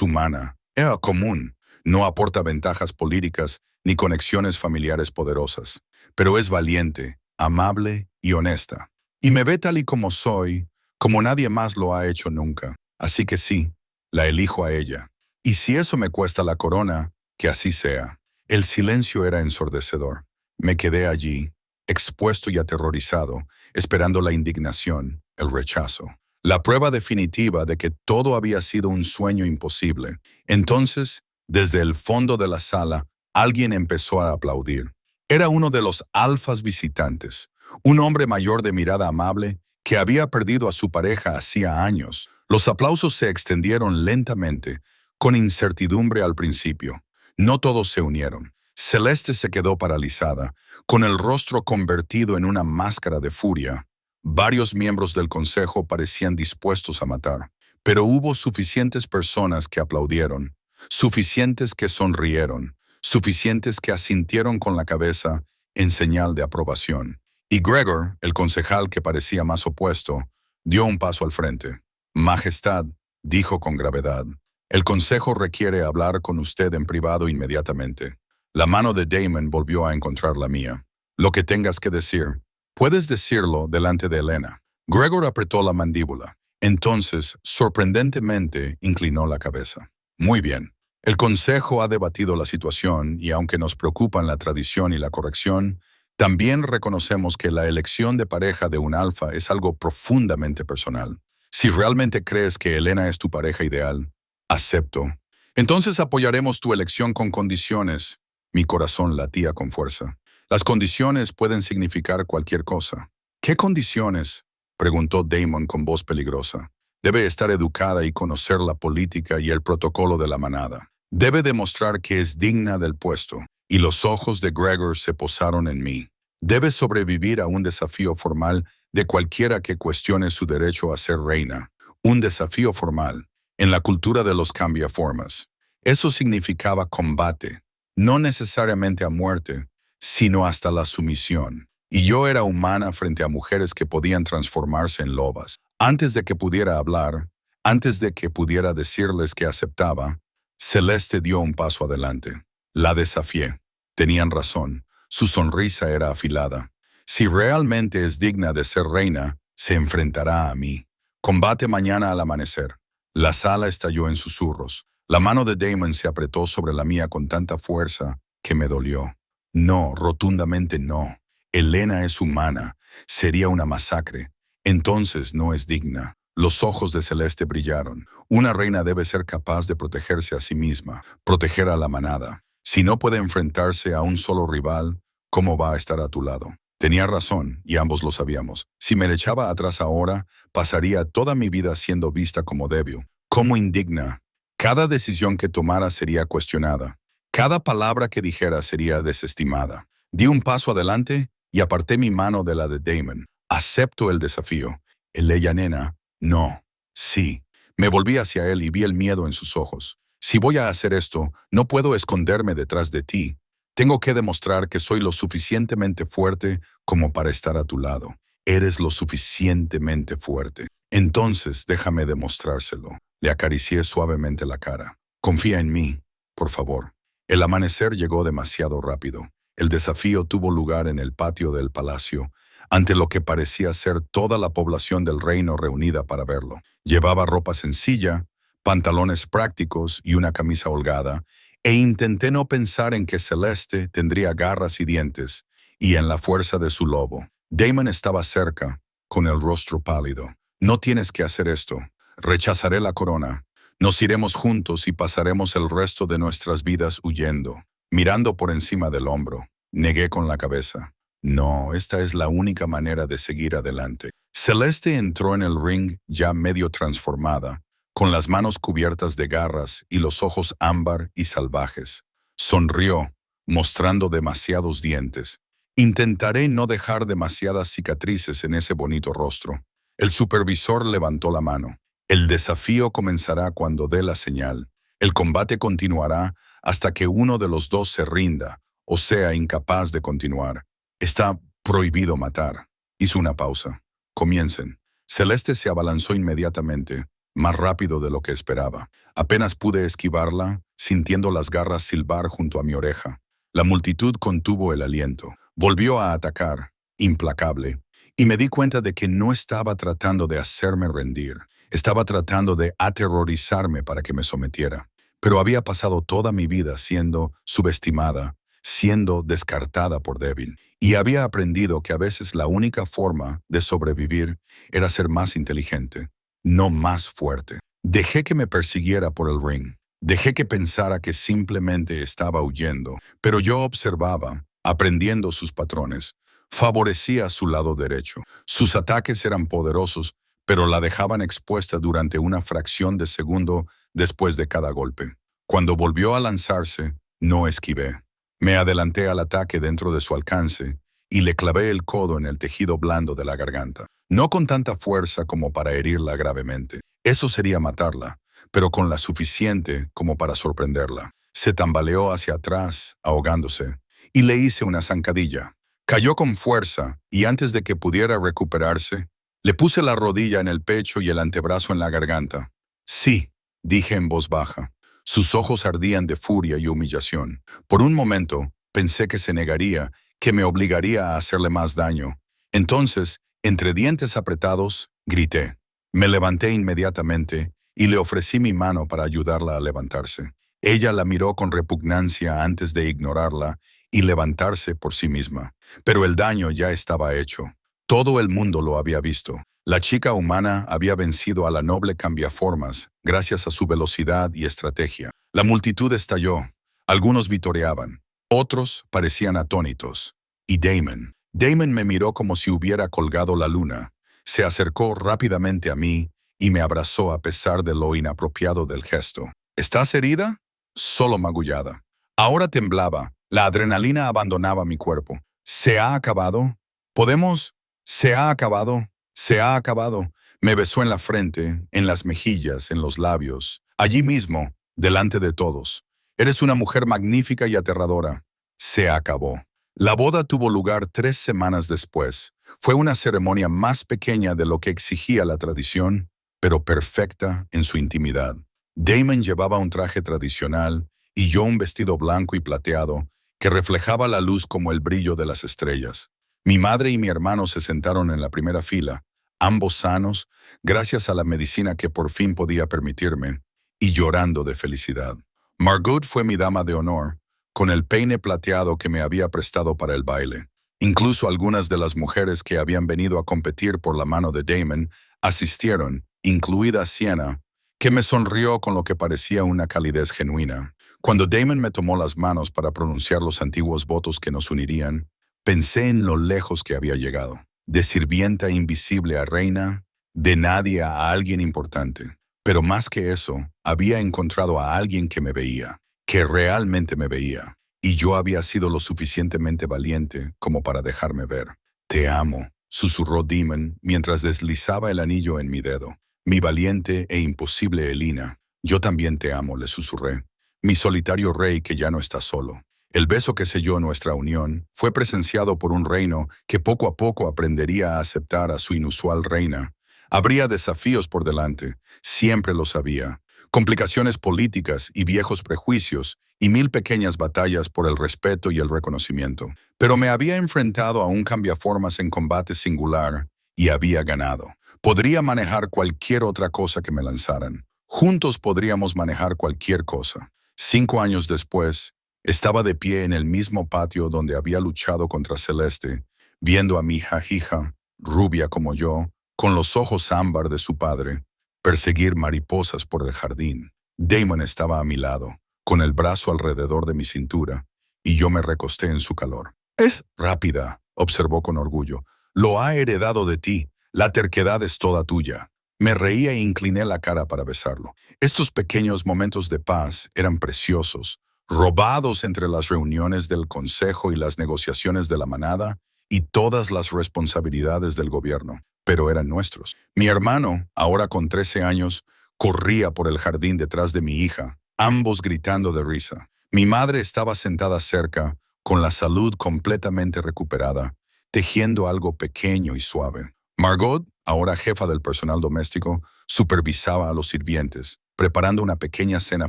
humana, es común, no aporta ventajas políticas ni conexiones familiares poderosas, pero es valiente, amable y honesta. Y me ve tal y como soy, como nadie más lo ha hecho nunca. Así que sí, la elijo a ella. Y si eso me cuesta la corona, que así sea». El silencio era ensordecedor. Me quedé allí, expuesto y aterrorizado, esperando la indignación, el rechazo. La prueba definitiva de que todo había sido un sueño imposible. Entonces, desde el fondo de la sala, alguien empezó a aplaudir. Era uno de los alfas visitantes, un hombre mayor de mirada amable que había perdido a su pareja hacía años. Los aplausos se extendieron lentamente, con incertidumbre al principio. No todos se unieron. Celeste se quedó paralizada, con el rostro convertido en una máscara de furia. Varios miembros del consejo parecían dispuestos a matar, pero hubo suficientes personas que aplaudieron, suficientes que sonrieron, suficientes que asintieron con la cabeza en señal de aprobación. Y Gregor, el concejal que parecía más opuesto, dio un paso al frente. «Majestad», dijo con gravedad, «el consejo requiere hablar con usted en privado inmediatamente». La mano de Damon volvió a encontrar la mía. «Lo que tengas que decir, puedes decirlo delante de Elena». Gregor apretó la mandíbula. Entonces, sorprendentemente, inclinó la cabeza. «Muy bien. El consejo ha debatido la situación y aunque nos preocupan la tradición y la corrección, también reconocemos que la elección de pareja de un alfa es algo profundamente personal. Si realmente crees que Elena es tu pareja ideal, acepto. Entonces apoyaremos tu elección con condiciones». Mi corazón latía con fuerza. Las condiciones pueden significar cualquier cosa. «¿Qué condiciones?», preguntó Damon con voz peligrosa. «Debe estar educada y conocer la política y el protocolo de la manada. Debe demostrar que es digna del puesto». Y los ojos de Gregor se posaron en mí. Debe sobrevivir a un desafío formal de cualquiera que cuestione su derecho a ser reina. Un desafío formal, en la cultura de los cambiaformas. Eso significaba combate, no necesariamente a muerte, sino hasta la sumisión. Y yo era humana frente a mujeres que podían transformarse en lobas. Antes de que pudiera hablar, antes de que pudiera decirles que aceptaba, Celeste dio un paso adelante. La desafié. Tenían razón. Su sonrisa era afilada. Si realmente es digna de ser reina, se enfrentará a mí. Combate mañana al amanecer. La sala estalló en susurros. La mano de Damon se apretó sobre la mía con tanta fuerza que me dolió. No, rotundamente no. Helena es humana. Sería una masacre. Entonces no es digna. Los ojos de Celeste brillaron. Una reina debe ser capaz de protegerse a sí misma, proteger a la manada. Si no puede enfrentarse a un solo rival, ¿cómo va a estar a tu lado? Tenía razón, y ambos lo sabíamos. Si me echaba atrás ahora, pasaría toda mi vida siendo vista como débil, como indigna. Cada decisión que tomara sería cuestionada. Cada palabra que dijera sería desestimada. Di un paso adelante y aparté mi mano de la de Damon. Acepto el desafío. Ella, nena, no. Sí. Me volví hacia él y vi el miedo en sus ojos. Si voy a hacer esto, no puedo esconderme detrás de ti. Tengo que demostrar que soy lo suficientemente fuerte como para estar a tu lado. Eres lo suficientemente fuerte. Entonces déjame demostrárselo. Le acaricié suavemente la cara. Confía en mí, por favor. El amanecer llegó demasiado rápido. El desafío tuvo lugar en el patio del palacio, ante lo que parecía ser toda la población del reino reunida para verlo. Llevaba ropa sencilla, pantalones prácticos y una camisa holgada, e intenté no pensar en que Celeste tendría garras y dientes, y en la fuerza de su lobo. Damon estaba cerca, con el rostro pálido. No tienes que hacer esto. Rechazaré la corona. Nos iremos juntos y pasaremos el resto de nuestras vidas huyendo. Mirando por encima del hombro, negué con la cabeza. No, esta es la única manera de seguir adelante. Celeste entró en el ring ya medio transformada, con las manos cubiertas de garras y los ojos ámbar y salvajes. Sonrió, mostrando demasiados dientes. Intentaré no dejar demasiadas cicatrices en ese bonito rostro. El supervisor levantó la mano. El desafío comenzará cuando dé la señal. El combate continuará hasta que uno de los dos se rinda o sea incapaz de continuar. Está prohibido matar. Hizo una pausa. Comiencen. Celeste se abalanzó inmediatamente, más rápido de lo que esperaba. Apenas pude esquivarla, sintiendo las garras silbar junto a mi oreja. La multitud contuvo el aliento. Volvió a atacar, implacable, y me di cuenta de que no estaba tratando de hacerme rendir. Estaba tratando de aterrorizarme para que me sometiera. Pero había pasado toda mi vida siendo subestimada, siendo descartada por débil. Y había aprendido que a veces la única forma de sobrevivir era ser más inteligente, no más fuerte. Dejé que me persiguiera por el ring. Dejé que pensara que simplemente estaba huyendo. Pero yo observaba, aprendiendo sus patrones. Favorecía su lado derecho. Sus ataques eran poderosos, pero la dejaban expuesta durante una fracción de segundo después de cada golpe. Cuando volvió a lanzarse, no esquivé. Me adelanté al ataque dentro de su alcance y le clavé el codo en el tejido blando de la garganta. No con tanta fuerza como para herirla gravemente. Eso sería matarla, pero con la suficiente como para sorprenderla. Se tambaleó hacia atrás, ahogándose, y le hice una zancadilla. Cayó con fuerza y antes de que pudiera recuperarse, le puse la rodilla en el pecho y el antebrazo en la garganta. Sí, dije en voz baja. Sus ojos ardían de furia y humillación. Por un momento, pensé que se negaría, que me obligaría a hacerle más daño. Entonces, entre dientes apretados, grité. Me levanté inmediatamente y le ofrecí mi mano para ayudarla a levantarse. Ella la miró con repugnancia antes de ignorarla y levantarse por sí misma. Pero el daño ya estaba hecho. Todo el mundo lo había visto. La chica humana había vencido a la noble cambiaformas gracias a su velocidad y estrategia. La multitud estalló. Algunos vitoreaban. Otros parecían atónitos. Y Damon me miró como si hubiera colgado la luna. Se acercó rápidamente a mí y me abrazó a pesar de lo inapropiado del gesto. ¿Estás herida? Solo magullada. Ahora temblaba. La adrenalina abandonaba mi cuerpo. ¿Se ha acabado? ¿Podemos? ¿Se ha acabado? ¿Se ha acabado? Me besó en la frente, en las mejillas, en los labios, allí mismo, delante de todos. Eres una mujer magnífica y aterradora. Se acabó. La boda tuvo lugar 3 semanas después. Fue una ceremonia más pequeña de lo que exigía la tradición, pero perfecta en su intimidad. Damon llevaba un traje tradicional y yo un vestido blanco y plateado que reflejaba la luz como el brillo de las estrellas. Mi madre y mi hermano se sentaron en la primera fila, ambos sanos, gracias a la medicina que por fin podía permitirme, y llorando de felicidad. Margot fue mi dama de honor, con el peine plateado que me había prestado para el baile. Incluso algunas de las mujeres que habían venido a competir por la mano de Damon asistieron, incluida Sienna, que me sonrió con lo que parecía una calidez genuina. Cuando Damon me tomó las manos para pronunciar los antiguos votos que nos unirían, pensé en lo lejos que había llegado. De sirvienta invisible a reina, de nadie a alguien importante. Pero más que eso, había encontrado a alguien que me veía, que realmente me veía. Y yo había sido lo suficientemente valiente como para dejarme ver. Te amo, susurró Damon mientras deslizaba el anillo en mi dedo. Mi valiente e imposible Elina. Yo también te amo, le susurré. Mi solitario rey que ya no está solo. El beso que selló nuestra unión fue presenciado por un reino que poco a poco aprendería a aceptar a su inusual reina. Habría desafíos por delante, siempre lo sabía. Complicaciones políticas y viejos prejuicios y 1000 pequeñas batallas por el respeto y el reconocimiento. Pero me había enfrentado a un cambiaformas en combate singular y había ganado. Podría manejar cualquier otra cosa que me lanzaran. Juntos podríamos manejar cualquier cosa. 5 años después, estaba de pie en el mismo patio donde había luchado contra Celeste, viendo a mi hija, rubia como yo, con los ojos ámbar de su padre, perseguir mariposas por el jardín. Damon estaba a mi lado, con el brazo alrededor de mi cintura, y yo me recosté en su calor. «Es rápida», observó con orgullo. «Lo ha heredado de ti. La terquedad es toda tuya». Me reí e incliné la cara para besarlo. Estos pequeños momentos de paz eran preciosos, robados entre las reuniones del consejo y las negociaciones de la manada y todas las responsabilidades del gobierno, pero eran nuestros. Mi hermano, ahora con 13 años, corría por el jardín detrás de mi hija, ambos gritando de risa. Mi madre estaba sentada cerca, con la salud completamente recuperada, tejiendo algo pequeño y suave. Margot, ahora jefa del personal doméstico, supervisaba a los sirvientes, preparando una pequeña cena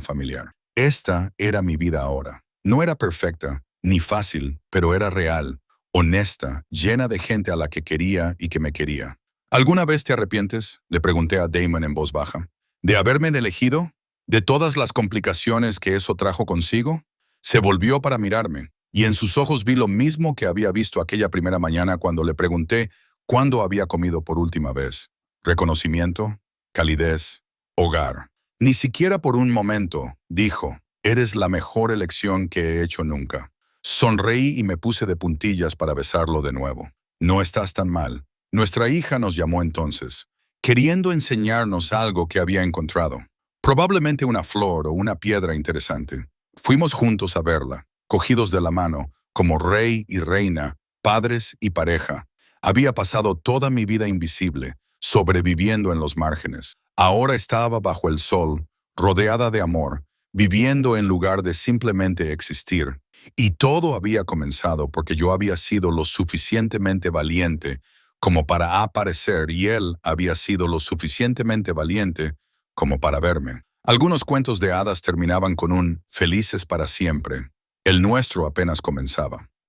familiar. Esta era mi vida ahora. No era perfecta, ni fácil, pero era real, honesta, llena de gente a la que quería y que me quería. ¿Alguna vez te arrepientes?, le pregunté a Damon en voz baja. ¿De haberme elegido? ¿De todas las complicaciones que eso trajo consigo? Se volvió para mirarme, y en sus ojos vi lo mismo que había visto aquella primera mañana cuando le pregunté cuándo había comido por última vez. Reconocimiento, calidez, hogar. Ni siquiera por un momento, dijo, eres la mejor elección que he hecho nunca. Sonreí y me puse de puntillas para besarlo de nuevo. No estás tan mal. Nuestra hija nos llamó entonces, queriendo enseñarnos algo que había encontrado. Probablemente una flor o una piedra interesante. Fuimos juntos a verla, cogidos de la mano, como rey y reina, padres y pareja. Había pasado toda mi vida invisible, sobreviviendo en los márgenes. Ahora estaba bajo el sol, rodeada de amor, viviendo en lugar de simplemente existir. Y todo había comenzado porque yo había sido lo suficientemente valiente como para aparecer y él había sido lo suficientemente valiente como para verme. Algunos cuentos de hadas terminaban con un «felices para siempre». El nuestro apenas comenzaba.